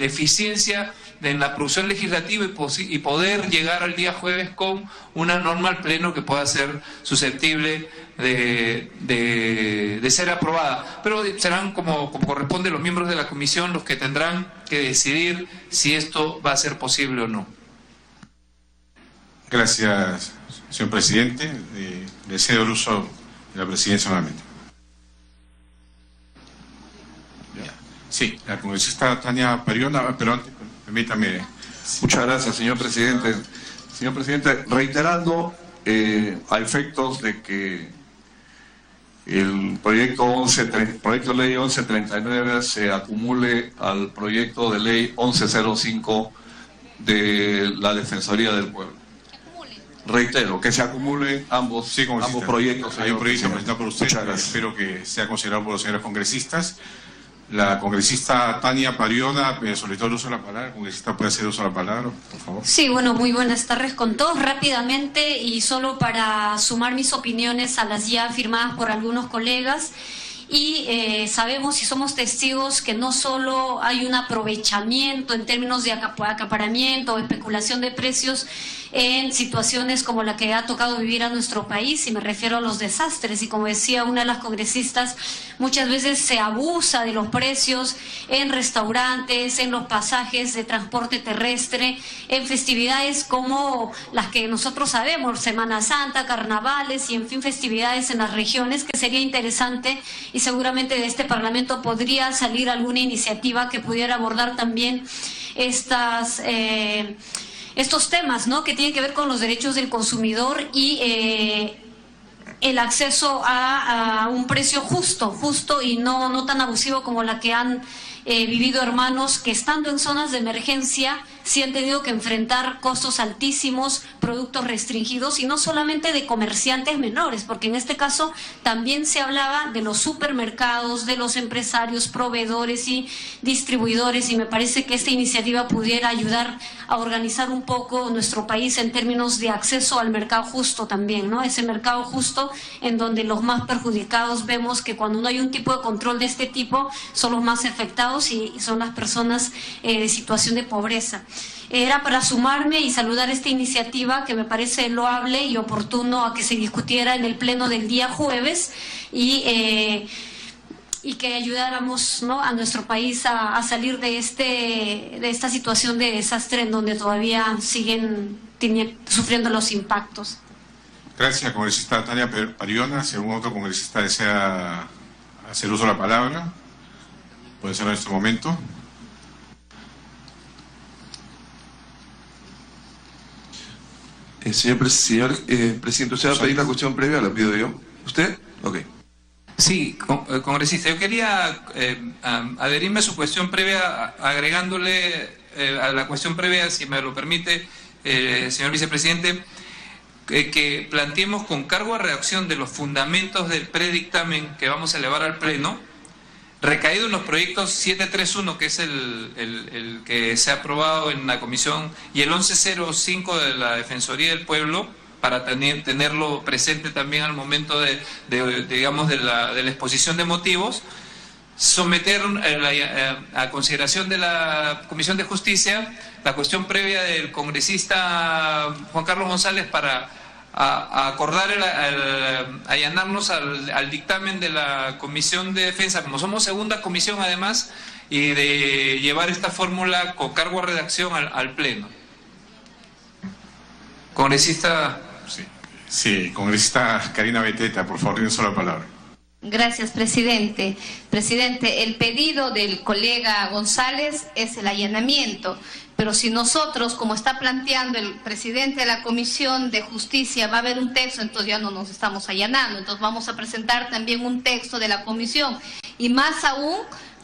eficiencia en la producción legislativa y poder llegar al día jueves con una norma al Pleno que pueda ser susceptible de ser aprobada. Pero serán como corresponde los miembros de la comisión los que tendrán que decidir si esto va a ser posible o no. Gracias, señor presidente. Le cedo el uso de la presidencia nuevamente. Sí, la congresista Tania Pariona, pero antes, permítame. Muchas gracias, señor presidente. Señor presidente, reiterando a efectos de que el proyecto de ley 1139 se acumule al proyecto de ley 1105 de la Defensoría del Pueblo. Reitero, que se acumulen ambos proyectos. Hay un proyecto presentado por usted, espero que sea considerado por los señores congresistas. La congresista Tania Pariona solicitó el uso de la palabra. Congresista, puede hacer uso de la palabra, por favor. Sí, bueno, muy buenas tardes con todos. Rápidamente y solo para sumar mis opiniones a las ya afirmadas por algunos colegas. Y sabemos y somos testigos que no solo hay un aprovechamiento en términos de acaparamiento o especulación de precios en situaciones como la que ha tocado vivir a nuestro país, y me refiero a los desastres, y como decía una de las congresistas, muchas veces se abusa de los precios en restaurantes, en los pasajes de transporte terrestre, en festividades como las que nosotros sabemos, Semana Santa, carnavales y en fin festividades en las regiones, que sería interesante y seguramente de este Parlamento podría salir alguna iniciativa que pudiera abordar también estos temas, ¿no?, que tienen que ver con los derechos del consumidor y el acceso a un precio justo y no tan abusivo como la que han vivido hermanos que, estando en zonas de emergencia, sí han tenido que enfrentar costos altísimos, productos restringidos, y no solamente de comerciantes menores, porque en este caso también se hablaba de los supermercados, de los empresarios, proveedores y distribuidores, y me parece que esta iniciativa pudiera ayudar a organizar un poco nuestro país en términos de acceso al mercado justo también, ¿no? Ese mercado justo en donde los más perjudicados, vemos que cuando no hay un tipo de control de este tipo, son los más afectados y son las personas de situación de pobreza. Era para sumarme y saludar esta iniciativa que me parece loable y oportuno a que se discutiera en el pleno del día jueves y que ayudáramos, ¿no?, a nuestro país a salir de esta situación de desastre en donde todavía siguen sufriendo los impactos. Gracias, congresista Tania Pariona. Si algún otro congresista desea hacer uso de la palabra, puede ser en este momento. Señor presidente, ¿usted va a pedir la cuestión previa? ¿La pido yo? ¿Usted? Ok. Sí, congresista, yo quería adherirme a su cuestión previa, agregándole a la cuestión previa, si me lo permite, señor vicepresidente, que planteemos con cargo a redacción de los fundamentos del predictamen que vamos a elevar al Pleno, recaído en los proyectos 731, que es el que se ha aprobado en la comisión, y el 1105 de la Defensoría del Pueblo, para tenerlo presente también al momento de la exposición de motivos, someter a consideración de la Comisión de Justicia la cuestión previa del congresista Juan Carlos González para acordar allanarnos al dictamen de la Comisión de Defensa, como somos segunda comisión además, y de llevar esta fórmula con cargo a redacción al Pleno. Congresista. Sí, congresista Karina Beteta, por favor, tiene sola palabra. Gracias, presidente. Presidente, el pedido del colega González es el allanamiento, pero si nosotros, como está planteando el presidente de la Comisión de Justicia, va a haber un texto, entonces ya no nos estamos allanando, entonces vamos a presentar también un texto de la comisión, y más aún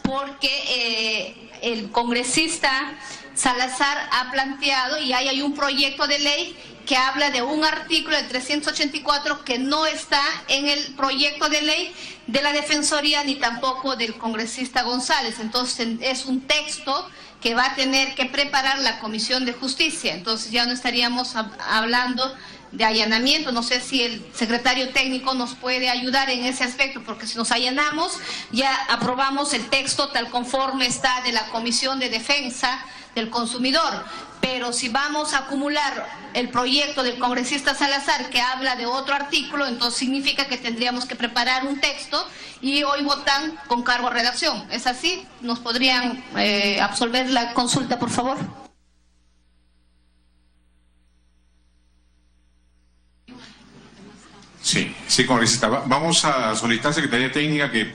porque el congresista Salazar ha planteado, y ahí hay un proyecto de ley que habla de un artículo del 384 que no está en el proyecto de ley de la Defensoría ni tampoco del congresista González. Entonces es un texto que va a tener que preparar la Comisión de Justicia. Entonces ya no estaríamos hablando de allanamiento. No sé si el secretario técnico nos puede ayudar en ese aspecto, porque si nos allanamos ya aprobamos el texto tal conforme está de la Comisión de Defensa del Consumidor. Pero si vamos a acumular el proyecto del congresista Salazar que habla de otro artículo, entonces significa que tendríamos que preparar un texto y hoy votan con cargo a redacción. ¿Es así? ¿Nos podrían absolver la consulta, por favor? Sí, congresista. Vamos a solicitar a Secretaría Técnica que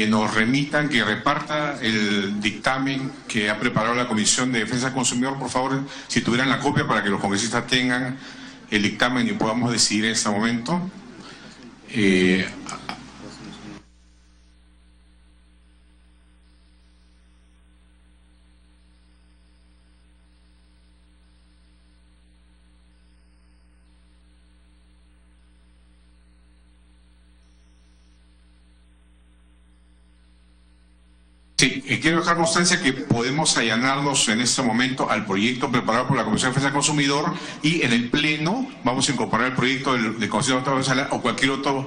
nos remitan, que reparta el dictamen que ha preparado la Comisión de Defensa del Consumidor, por favor, si tuvieran la copia para que los congresistas tengan el dictamen y podamos decidir en este momento. Sí, quiero dejar constancia que podemos allanarnos en este momento al proyecto preparado por la Comisión de Defensa del Consumidor y en el Pleno vamos a incorporar el proyecto del Consejo de Autoridad o cualquier otro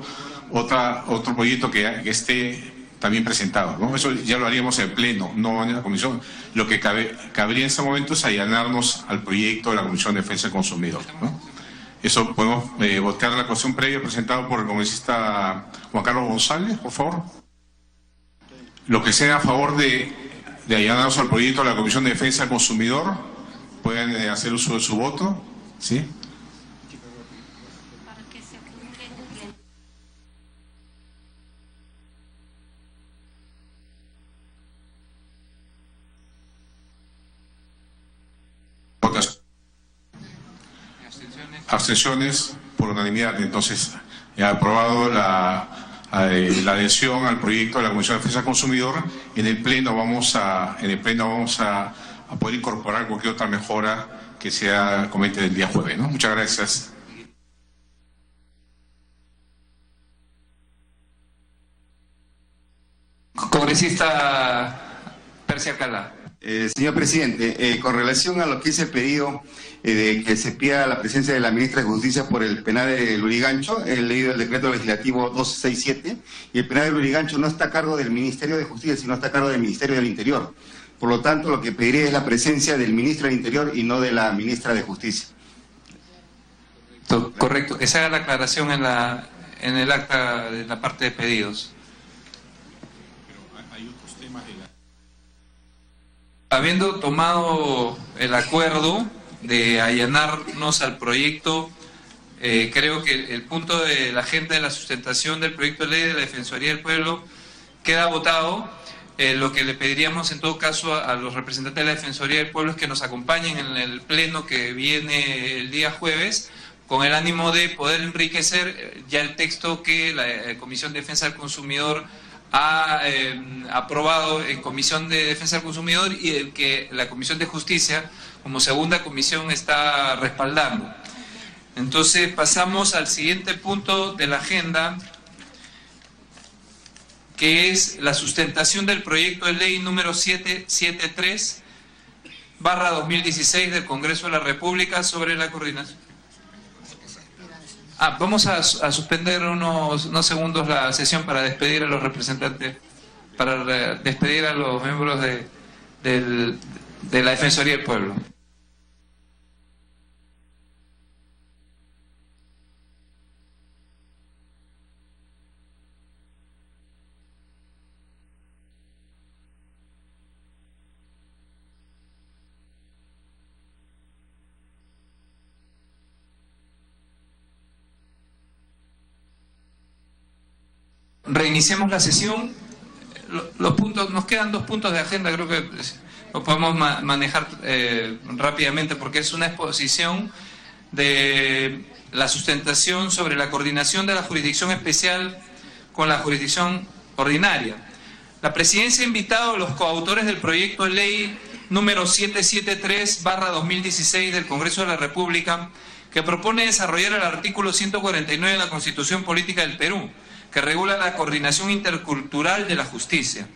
proyecto que esté también presentado, ¿no? Eso ya lo haríamos en el Pleno, no en la Comisión. Lo que cabría en este momento es allanarnos al proyecto de la Comisión de Defensa del Consumidor, ¿no? Eso podemos votar la cuestión previa presentada por el congresista Juan Carlos González, por favor. Lo que sea a favor de allanarnos al proyecto de la Comisión de Defensa del Consumidor, pueden hacer uso de su voto, ¿sí? Abstenciones por unanimidad. Entonces, ha aprobado la adhesión al proyecto de la Comisión de Defensa del Consumidor. En el Pleno vamos a poder incorporar cualquier otra mejora que sea comente del día jueves, ¿no? Muchas gracias. Congresista Persia Cala. Señor presidente, con relación a lo que es el pedido de que se pida la presencia de la ministra de Justicia por el penal de Lurigancho, he leído el decreto legislativo 267, y el penal de Lurigancho no está a cargo del Ministerio de Justicia, sino está a cargo del Ministerio del Interior. Por lo tanto, lo que pediré es la presencia del ministro del Interior y no de la ministra de Justicia. Correcto, que se haga la aclaración en el acta de la parte de pedidos. Habiendo tomado el acuerdo de allanarnos al proyecto, creo que el punto de la agenda de la sustentación del proyecto de ley de la Defensoría del Pueblo queda votado. Lo que le pediríamos en todo caso a los representantes de la Defensoría del Pueblo es que nos acompañen en el pleno que viene el día jueves, con el ánimo de poder enriquecer ya el texto que la Comisión de Defensa del Consumidor ha aprobado en Comisión de Defensa del Consumidor y el que la Comisión de Justicia como segunda comisión está respaldando. Entonces pasamos al siguiente punto de la agenda, que es la sustentación del proyecto de ley número 773/2016 del Congreso de la República sobre la coordinación. Vamos a suspender unos segundos la sesión para despedir a los representantes, para despedir a los miembros de la Defensoría del Pueblo. Reiniciemos la sesión. Nos quedan 2 puntos de agenda, creo que lo podemos manejar rápidamente porque es una exposición de la sustentación sobre la coordinación de la jurisdicción especial con la jurisdicción ordinaria. La Presidencia ha invitado a los coautores del proyecto de ley número 773/2016 del Congreso de la República, que propone desarrollar el artículo 149 de la Constitución Política del Perú, que regula la coordinación intercultural de la justicia,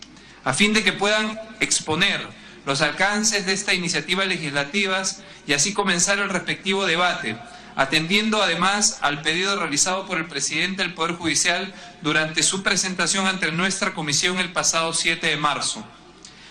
a fin de que puedan exponer los alcances de esta iniciativa legislativa y así comenzar el respectivo debate, atendiendo además al pedido realizado por el presidente del Poder Judicial durante su presentación ante nuestra comisión el pasado 7 de marzo.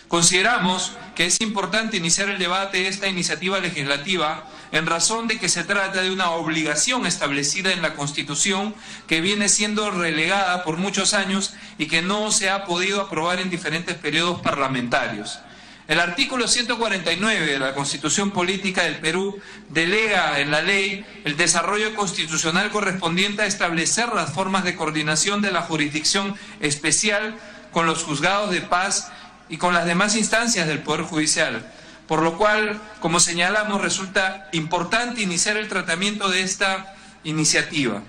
Consideramos que es importante iniciar el debate de esta iniciativa legislativa en razón de que se trata de una obligación establecida en la Constitución que viene siendo relegada por muchos años y que no se ha podido aprobar en diferentes periodos parlamentarios. El artículo 149 de la Constitución Política del Perú delega en la ley el desarrollo constitucional correspondiente a establecer las formas de coordinación de la jurisdicción especial con los juzgados de paz y con las demás instancias del Poder Judicial, por lo cual, como señalamos, resulta importante iniciar el tratamiento de esta iniciativa.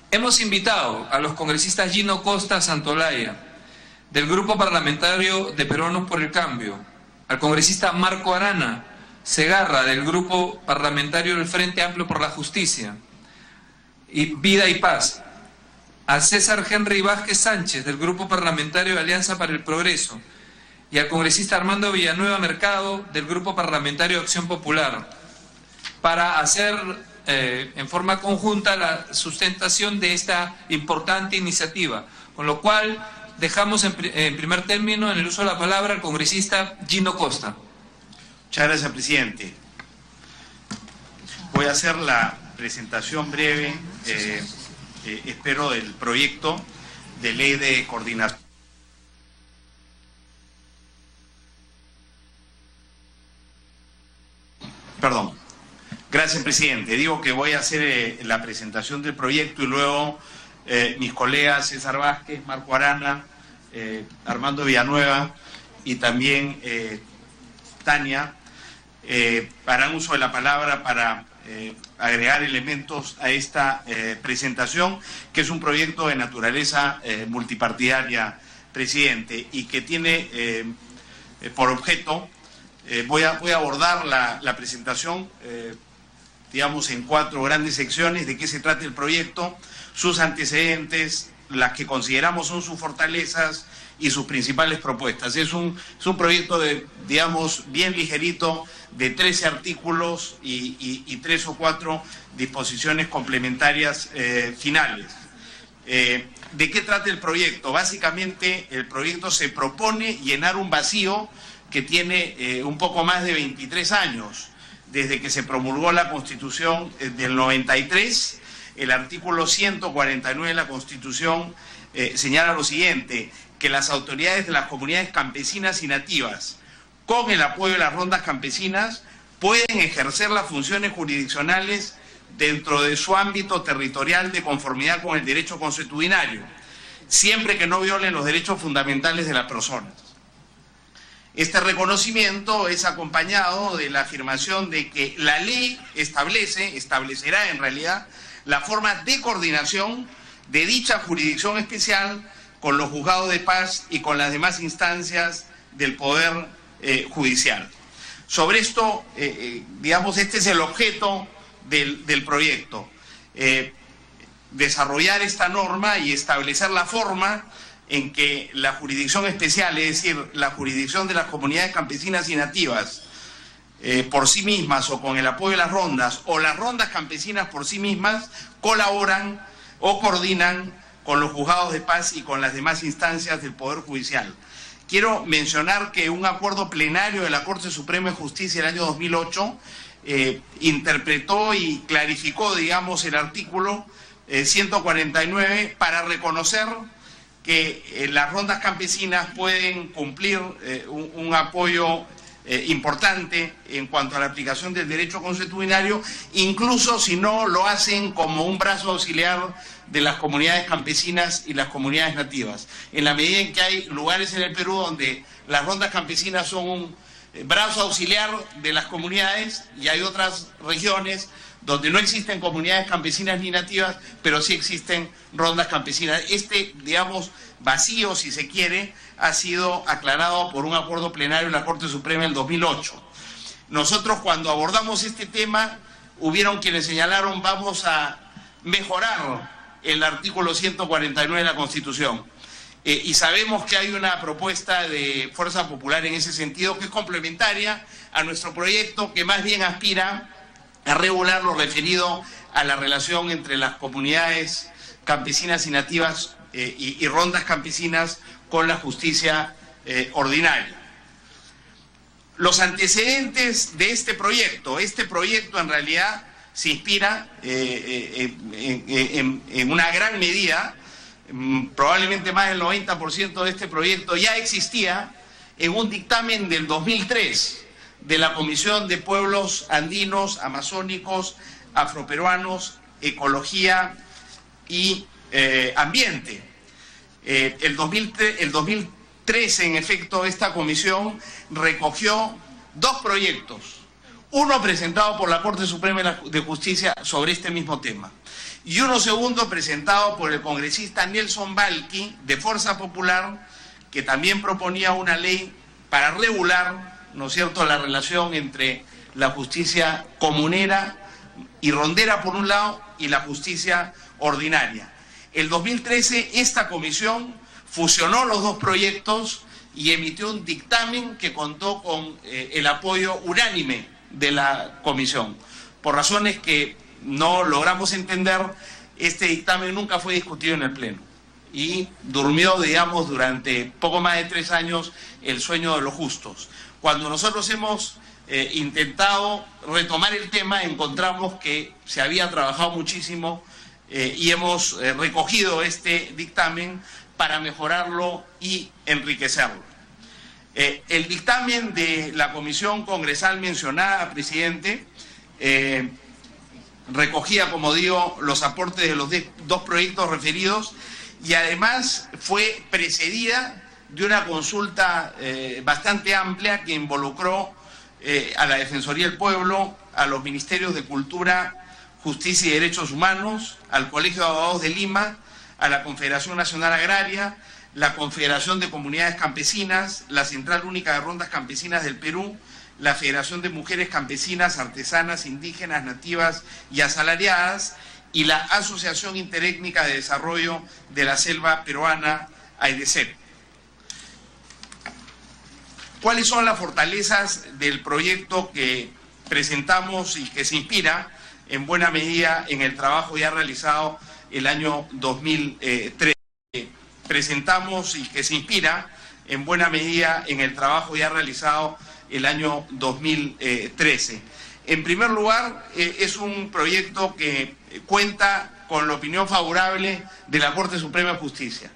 Hemos invitado a los congresistas Gino Costa Santolaya, del Grupo Parlamentario de Peruanos por el Cambio, al congresista Marco Arana Segarra, del Grupo Parlamentario del Frente Amplio por la Justicia y Vida y Paz, a César Henry Vázquez Sánchez, del Grupo Parlamentario de Alianza para el Progreso, y al congresista Armando Villanueva Mercado, del Grupo Parlamentario de Acción Popular, para hacer en forma conjunta la sustentación de esta importante iniciativa, con lo cual dejamos en primer término en el uso de la palabra al congresista Gino Costa. Muchas gracias, presidente. Voy a hacer la presentación breve, espero, del proyecto de ley de coordinación. Perdón. Gracias, presidente. Digo que voy a hacer la presentación del proyecto y luego mis colegas César Vázquez, Marco Arana, Armando Villanueva y también Tania harán uso de la palabra para agregar elementos a esta presentación, que es un proyecto de naturaleza multipartidaria, presidente, y que tiene por objeto, voy a abordar la presentación, digamos, en 4 grandes secciones: de qué se trata el proyecto, sus antecedentes, las que consideramos son sus fortalezas y sus principales propuestas. Es un proyecto digamos, bien ligerito, de 13 artículos y 3 o 4 disposiciones complementarias finales. ¿De qué trata el proyecto? Básicamente, el proyecto se propone llenar un vacío que tiene un poco más de 23 años, desde que se promulgó la Constitución del 93. El artículo 149 de la Constitución señala lo siguiente: que las autoridades de las comunidades campesinas y nativas, con el apoyo de las rondas campesinas, pueden ejercer las funciones jurisdiccionales dentro de su ámbito territorial de conformidad con el derecho consuetudinario, siempre que no violen los derechos fundamentales de las personas. Este reconocimiento es acompañado de la afirmación de que la ley establecerá en realidad la forma de coordinación de dicha jurisdicción especial con los juzgados de paz y con las demás instancias del Poder Judicial. Sobre esto, digamos, este es el objeto del proyecto, desarrollar esta norma y establecer la forma en que la jurisdicción especial, es decir, la jurisdicción de las comunidades campesinas y nativas, por sí mismas o con el apoyo de las rondas, o las rondas campesinas por sí mismas, colaboran o coordinan con los juzgados de paz y con las demás instancias del Poder Judicial. Quiero mencionar que un acuerdo plenario de la Corte Suprema de Justicia del año 2008 interpretó y clarificó, digamos, el artículo 149 para reconocer que las rondas campesinas pueden cumplir un apoyo importante en cuanto a la aplicación del derecho consuetudinario, incluso si no lo hacen como un brazo auxiliar de las comunidades campesinas y las comunidades nativas. En la medida en que hay lugares en el Perú donde las rondas campesinas son un brazo auxiliar de las comunidades, y hay otras regiones donde no existen comunidades campesinas ni nativas, pero sí existen rondas campesinas. Digamos, vacío, si se quiere, ha sido aclarado por un acuerdo plenario en la Corte Suprema en el 2008. Nosotros, cuando abordamos este tema, hubieron quienes señalaron: vamos a mejorar el artículo 149 de la Constitución. Y sabemos que hay una propuesta de Fuerza Popular en ese sentido, que es complementaria a nuestro proyecto, que más bien aspira a regular lo referido a la relación entre las comunidades campesinas y nativas y rondas campesinas con la justicia ordinaria. Los antecedentes de este proyecto en realidad se inspira en una gran medida, probablemente más del 90% de este proyecto ya existía en un dictamen del 2003 de la Comisión de Pueblos Andinos, Amazónicos, Afroperuanos, Ecología y Ambiente. El 2013, en efecto, esta comisión recogió dos proyectos, uno presentado por la Corte Suprema de Justicia sobre este mismo tema, y uno segundo presentado por el congresista Nelson Balqui, de Fuerza Popular, que también proponía una ley para regular, ¿no es cierto?, la relación entre la justicia comunera y rondera por un lado y la justicia ordinaria. El 2013 esta comisión fusionó los dos proyectos y emitió un dictamen que contó con el apoyo unánime de la comisión. Por razones que no logramos entender, este dictamen nunca fue discutido en el Pleno y durmió, digamos, durante poco más de 3 años el sueño de los justos. Cuando nosotros hemos intentado retomar el tema, encontramos que se había trabajado muchísimo y hemos recogido este dictamen para mejorarlo y enriquecerlo. El dictamen de la comisión congresal mencionada, presidente, recogía, como digo, los aportes de los dos proyectos referidos y además fue precedida de una consulta bastante amplia que involucró a la Defensoría del Pueblo, a los Ministerios de Cultura, Justicia y Derechos Humanos, al Colegio de Abogados de Lima, a la Confederación Nacional Agraria, la Confederación de Comunidades Campesinas, la Central Única de Rondas Campesinas del Perú, la Federación de Mujeres Campesinas, Artesanas, Indígenas, Nativas y Asalariadas, y la Asociación Interétnica de Desarrollo de la Selva Peruana, AEDESEP. ¿Cuáles son las fortalezas del proyecto que presentamos y que se inspira en buena medida en el trabajo ya realizado el año 2013? Presentamos y que se inspira en buena medida en el trabajo ya realizado el año 2013. En primer lugar, es un proyecto que cuenta con la opinión favorable de la Corte Suprema de Justicia.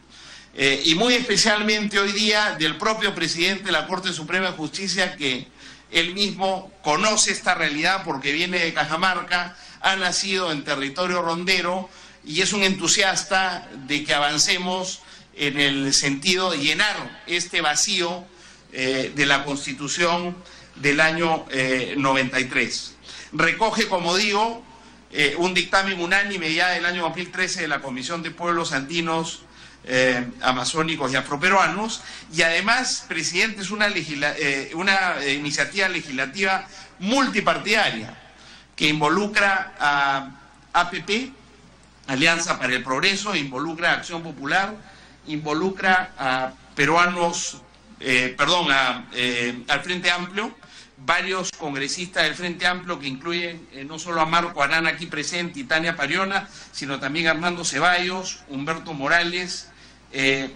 Y muy especialmente hoy día del propio presidente de la Corte Suprema de Justicia, que él mismo conoce esta realidad porque viene de Cajamarca, ha nacido en territorio rondero y es un entusiasta de que avancemos en el sentido de llenar este vacío de la Constitución del año 93. Recoge, como digo, un dictamen unánime ya del año 2013 de la Comisión de Pueblos Andinos, Amazónicos y Afroperuanos, y además, presidente, es una iniciativa legislativa multipartidaria que involucra a APP, Alianza para el Progreso, involucra a Acción Popular, involucra a peruanos, al Frente Amplio, varios congresistas del Frente Amplio que incluyen no solo a Marco Arana aquí presente y Tania Pariona, sino también a Armando Ceballos, Humberto Morales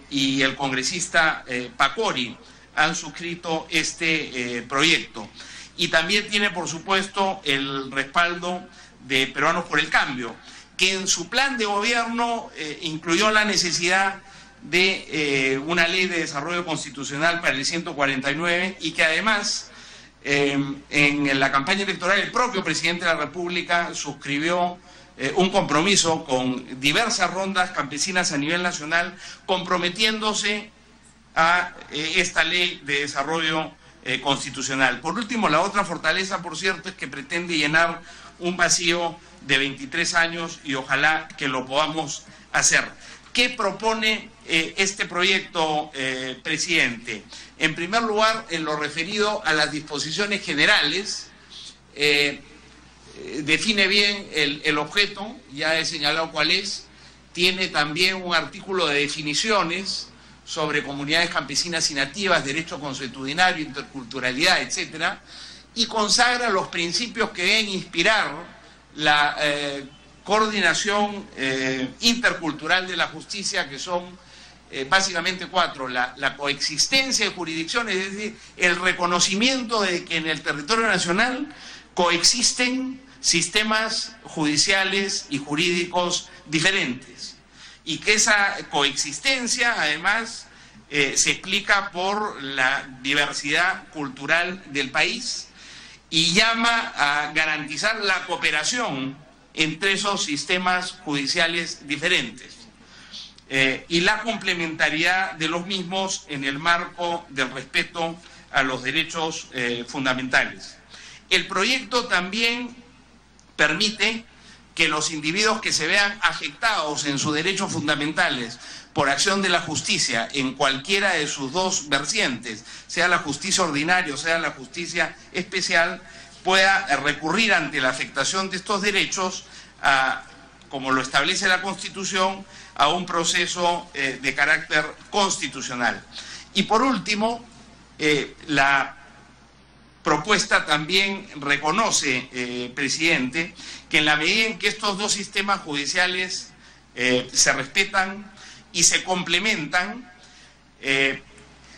y el congresista Pacori han suscrito este proyecto. Y también tiene, por supuesto, el respaldo de Peruanos por el Cambio, que en su plan de gobierno incluyó la necesidad de una ley de desarrollo constitucional para el 149 y que además en la campaña electoral el propio presidente de la República suscribió un compromiso con diversas rondas campesinas a nivel nacional, comprometiéndose a esta ley de desarrollo constitucional. Por último, la otra fortaleza, por cierto, es que pretende llenar un vacío de 23 años y ojalá que lo podamos hacer. ¿Qué propone este proyecto, presidente? En primer lugar, en lo referido a las disposiciones generales, define bien el objeto, ya he señalado cuál es, tiene también un artículo de definiciones sobre comunidades campesinas y nativas, derecho consuetudinario, interculturalidad, etcétera, y consagra los principios que deben inspirar la coordinación intercultural de la justicia, que son básicamente 4, la coexistencia de jurisdicciones, es decir, el reconocimiento de que en el territorio nacional coexisten sistemas judiciales y jurídicos diferentes, y que esa coexistencia además se explica por la diversidad cultural del país y llama a garantizar la cooperación entre esos sistemas judiciales diferentes y la complementariedad de los mismos en el marco del respeto a los derechos fundamentales. El proyecto también permite que los individuos que se vean afectados en sus derechos fundamentales por acción de la justicia en cualquiera de sus dos vertientes, sea la justicia ordinaria o sea la justicia especial, pueda recurrir ante la afectación de estos derechos, como lo establece la Constitución, a un proceso de carácter constitucional. Y por último, la propuesta también reconoce, presidente, que en la medida en que estos dos sistemas judiciales se respetan y se complementan,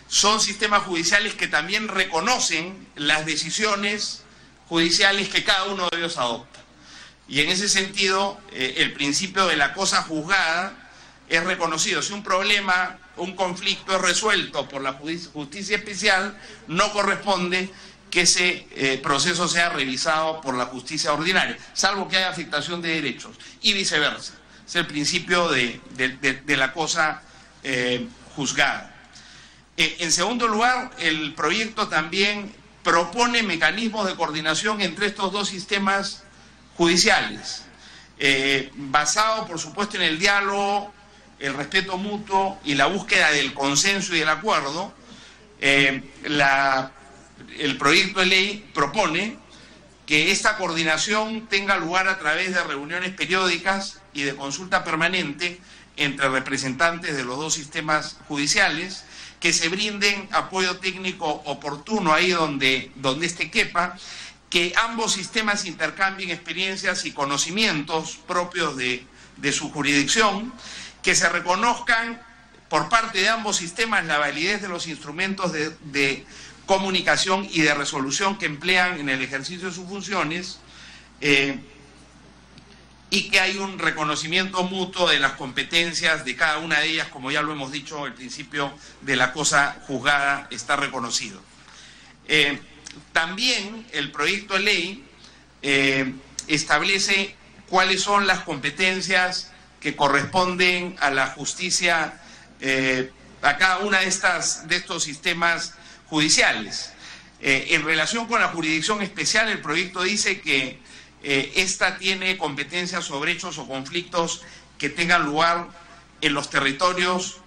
son sistemas judiciales que también reconocen las decisiones judiciales que cada uno de ellos adopta. Y en ese sentido, el principio de la cosa juzgada es reconocido. Si un problema, un conflicto es resuelto por la justicia especial, no corresponde que ese proceso sea revisado por la justicia ordinaria, salvo que haya afectación de derechos, y viceversa. Es el principio de la cosa juzgada. En segundo lugar, el proyecto también propone mecanismos de coordinación entre estos dos sistemas judiciales, basado, por supuesto, en el diálogo, el respeto mutuo y la búsqueda del consenso y del acuerdo. El proyecto de ley propone que esta coordinación tenga lugar a través de reuniones periódicas y de consulta permanente entre representantes de los dos sistemas judiciales, que se brinden apoyo técnico oportuno ahí donde éste quepa, que ambos sistemas intercambien experiencias y conocimientos propios de su jurisdicción, que se reconozcan por parte de ambos sistemas la validez de los instrumentos de comunicación y de resolución que emplean en el ejercicio de sus funciones, y que hay un reconocimiento mutuo de las competencias de cada una de ellas. Como ya lo hemos dicho, el principio de la cosa juzgada está reconocido. También el proyecto de ley establece cuáles son las competencias que corresponden a la justicia, a cada una de estos sistemas judiciales. En relación con la jurisdicción especial, el proyecto dice que esta tiene competencias sobre hechos o conflictos que tengan lugar en los territorios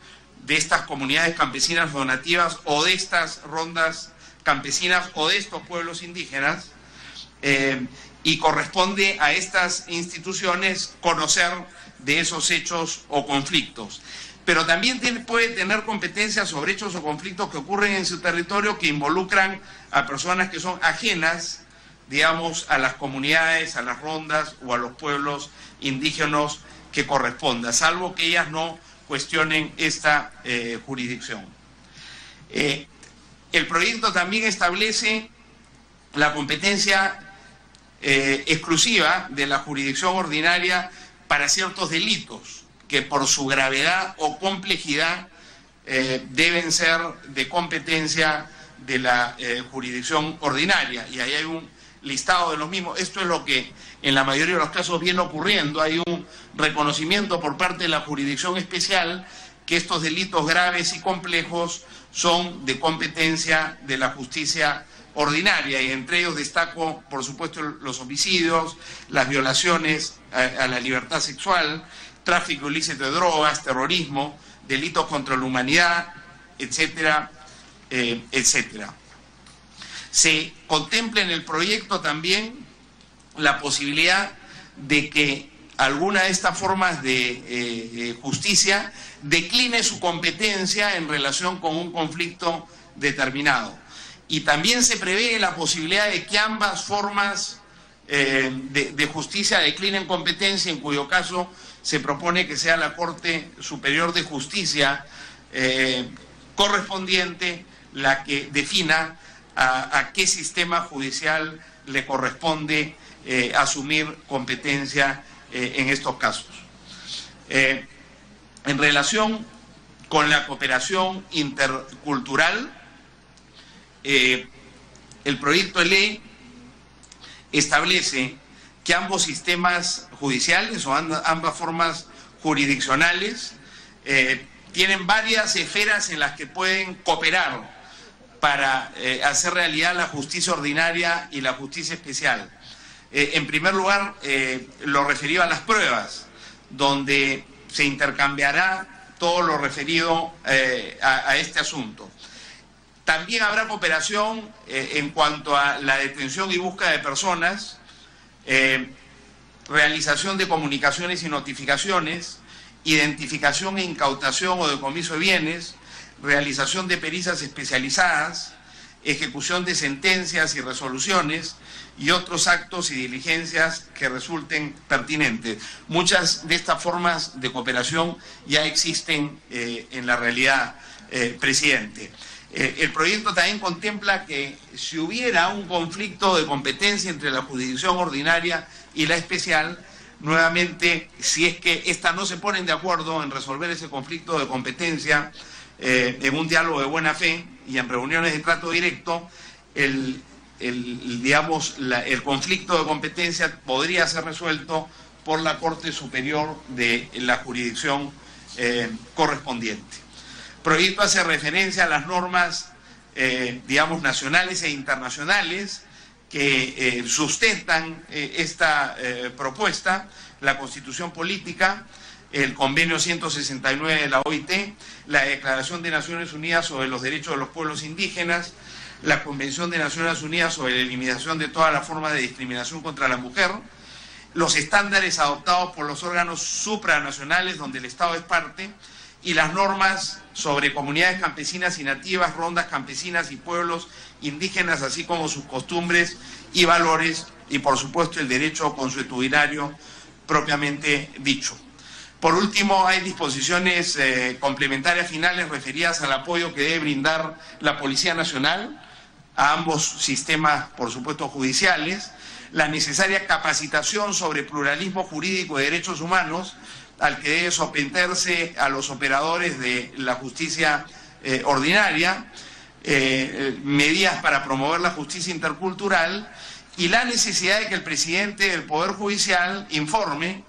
de estas comunidades campesinas o nativas, o de estas rondas campesinas, o de estos pueblos indígenas, y corresponde a estas instituciones conocer de esos hechos o conflictos. Pero también puede tener competencias sobre hechos o conflictos que ocurren en su territorio, que involucran a personas que son ajenas, digamos, a las comunidades, a las rondas o a los pueblos indígenas que corresponda, salvo que ellas no cuestionen esta jurisdicción. El proyecto también establece la competencia exclusiva de la jurisdicción ordinaria para ciertos delitos que por su gravedad o complejidad deben ser de competencia de la jurisdicción ordinaria, y ahí hay un listado de los mismos. Esto es lo que en la mayoría de los casos viene ocurriendo. Hay un reconocimiento por parte de la jurisdicción especial que estos delitos graves y complejos son de competencia de la justicia ordinaria, y entre ellos destaco, por supuesto, los homicidios, las violaciones a la libertad sexual, tráfico ilícito de drogas, terrorismo, delitos contra la humanidad, etcétera, etcétera. Se contempla en el proyecto también la posibilidad de que alguna de estas formas de justicia decline su competencia en relación con un conflicto determinado. Y también se prevé la posibilidad de que ambas formas de justicia declinen competencia, en cuyo caso se propone que sea la Corte Superior de Justicia correspondiente la que defina a qué sistema judicial le corresponde asumir competencia en estos casos. En relación con la cooperación intercultural, el proyecto de ley establece que ambos sistemas judiciales o ambas formas jurisdiccionales tienen varias esferas en las que pueden cooperar para hacer realidad la justicia ordinaria y la justicia especial. En primer lugar, lo referido a las pruebas, donde se intercambiará todo lo referido a este asunto. También habrá cooperación en cuanto a la detención y búsqueda de personas, realización de comunicaciones y notificaciones, identificación e incautación o decomiso de bienes, realización de pericias especializadas, ejecución de sentencias y resoluciones y otros actos y diligencias que resulten pertinentes. Muchas de estas formas de cooperación ya existen en la realidad, presidente. El proyecto también contempla que si hubiera un conflicto de competencia entre la jurisdicción ordinaria y la especial, nuevamente, si es que éstas no se ponen de acuerdo en resolver ese conflicto de competencia en un diálogo de buena fe y en reuniones de trato directo, el conflicto de competencia podría ser resuelto por la Corte Superior de la jurisdicción correspondiente. El proyecto hace referencia a las normas, nacionales e internacionales que sustentan esta propuesta, la Constitución Política, el Convenio 169 de la OIT, la Declaración de Naciones Unidas sobre los Derechos de los Pueblos Indígenas, la Convención de Naciones Unidas sobre la eliminación de todas las formas de discriminación contra la mujer, los estándares adoptados por los órganos supranacionales donde el Estado es parte, y las normas sobre comunidades campesinas y nativas, rondas campesinas y pueblos indígenas, así como sus costumbres y valores, y por supuesto el derecho consuetudinario propiamente dicho. Por último, hay disposiciones complementarias finales referidas al apoyo que debe brindar la Policía Nacional a ambos sistemas, por supuesto, judiciales, la necesaria capacitación sobre pluralismo jurídico y derechos humanos, al que debe someterse a los operadores de la justicia ordinaria, medidas para promover la justicia intercultural y la necesidad de que el presidente del Poder Judicial informe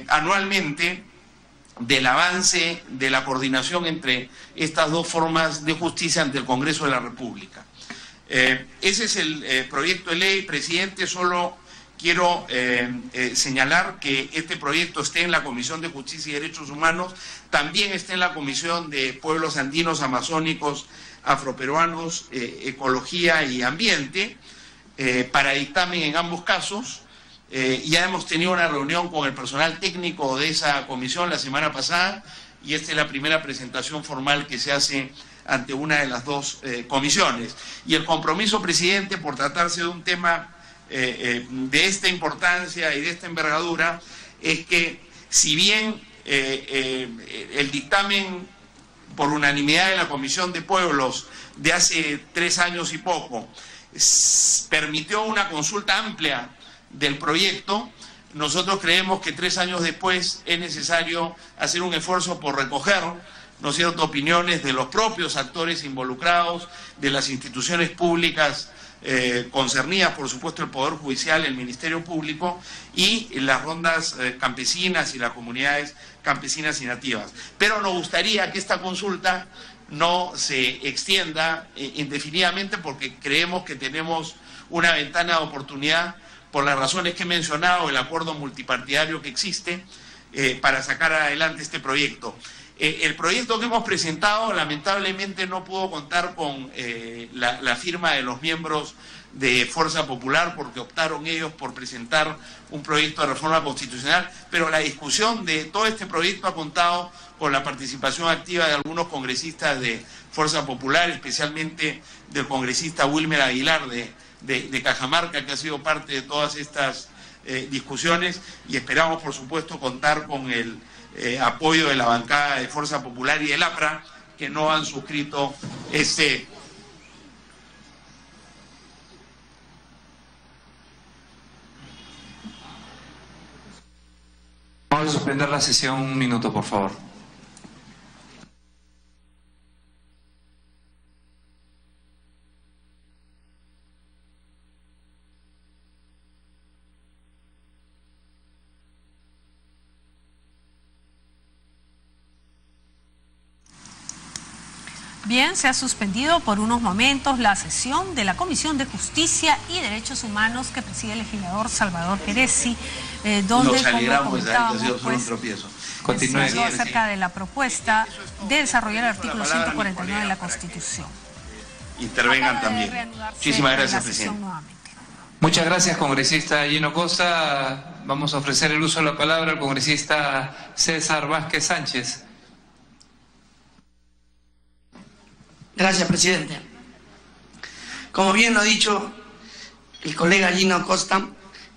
anualmente del avance de la coordinación entre estas dos formas de justicia ante el Congreso de la República. Ese es el proyecto de ley, presidente. Solo quiero señalar que este proyecto esté en la Comisión de Justicia y Derechos Humanos, también está en la Comisión de Pueblos Andinos, Amazónicos, Afroperuanos, Ecología y Ambiente, para dictamen en ambos casos. Ya hemos tenido una reunión con el personal técnico de esa comisión la semana pasada y esta es la primera presentación formal que se hace ante una de las dos comisiones. Y el compromiso, presidente, por tratarse de un tema de esta importancia y de esta envergadura, es que si bien el dictamen por unanimidad de la Comisión de Pueblos de hace 3 años y poco permitió una consulta amplia del proyecto, nosotros creemos que 3 años después es necesario hacer un esfuerzo por recoger, ¿no es cierto?, opiniones de los propios actores involucrados, de las instituciones públicas concernidas, por supuesto el Poder Judicial, el Ministerio Público y las rondas campesinas y las comunidades campesinas y nativas. Pero nos gustaría que esta consulta no se extienda indefinidamente, porque creemos que tenemos una ventana de oportunidad, por las razones que he mencionado, el acuerdo multipartidario que existe, para sacar adelante este proyecto. El proyecto que hemos presentado lamentablemente no pudo contar con la firma de los miembros de Fuerza Popular, porque optaron ellos por presentar un proyecto de reforma constitucional, pero la discusión de todo este proyecto ha contado con la participación activa de algunos congresistas de Fuerza Popular, especialmente del congresista Wilmer Aguilar de Cajamarca, que ha sido parte de todas estas discusiones, y esperamos, por supuesto, contar con el apoyo de la bancada de Fuerza Popular y del APRA, que no han suscrito este. Vamos a suspender la sesión un minuto, por favor. Bien, se ha suspendido por unos momentos la sesión de la Comisión de Justicia y Derechos Humanos que preside el legislador Salvador Perezzi, donde, nos alegramos de que ha sido solo un pues, tropiezo. Continúe. se habló acerca de la propuesta de desarrollar el artículo 149 de la Constitución. Intervengan también. Muchísimas gracias, presidente. Muchas gracias, congresista Gino Costa. Vamos a ofrecer el uso de la palabra al congresista César Vázquez Sánchez. Gracias, presidente. Como bien lo ha dicho el colega Gino Costa,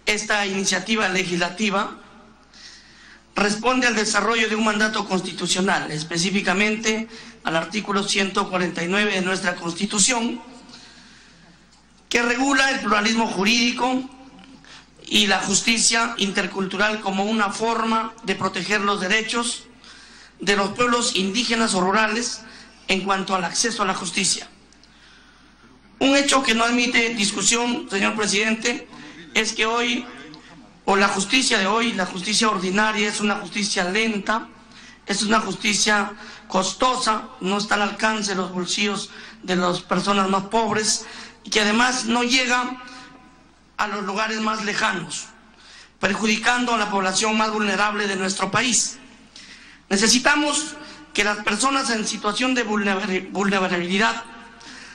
esta iniciativa legislativa responde al desarrollo de un mandato constitucional, específicamente al artículo 149 de nuestra Constitución, que regula el pluralismo jurídico y la justicia intercultural como una forma de proteger los derechos de los pueblos indígenas o rurales en cuanto al acceso a la justicia. Un hecho que no admite discusión, señor presidente, es que hoy, o la justicia de hoy, la justicia ordinaria, es una justicia lenta, es una justicia costosa, no está al alcance de los bolsillos de las personas más pobres, y que además no llega a los lugares más lejanos, perjudicando a la población más vulnerable de nuestro país. Necesitamos que las personas en situación de vulnerabilidad,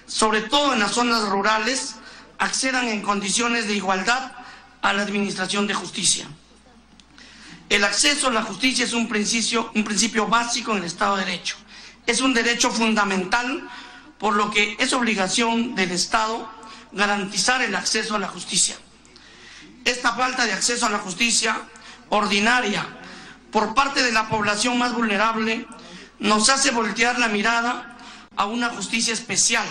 sobre todo en las zonas rurales, accedan en condiciones de igualdad a la administración de justicia. El acceso a la justicia es un principio básico en el Estado de Derecho. Es un derecho fundamental, por lo que es obligación del Estado garantizar el acceso a la justicia. Esta falta de acceso a la justicia ordinaria por parte de la población más vulnerable nos hace voltear la mirada a una justicia especial,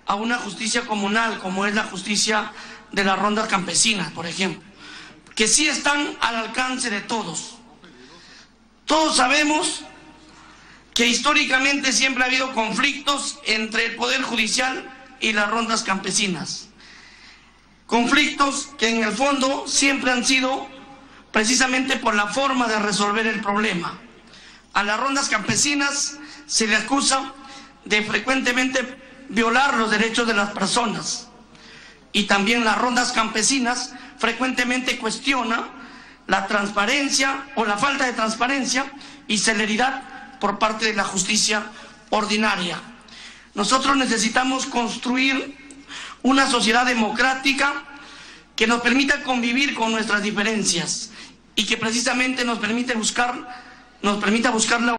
a una justicia comunal, como es la justicia de las rondas campesinas, por ejemplo, que sí están al alcance de todos. Todos sabemos que históricamente siempre ha habido conflictos entre el Poder Judicial y las rondas campesinas. Conflictos que en el fondo siempre han sido precisamente por la forma de resolver el problema. A las rondas campesinas se le acusa de frecuentemente violar los derechos de las personas, y también las rondas campesinas frecuentemente cuestiona la transparencia o la falta de transparencia y celeridad por parte de la justicia ordinaria. Nosotros necesitamos construir una sociedad democrática que nos permita convivir con nuestras diferencias y que precisamente nos permita buscar la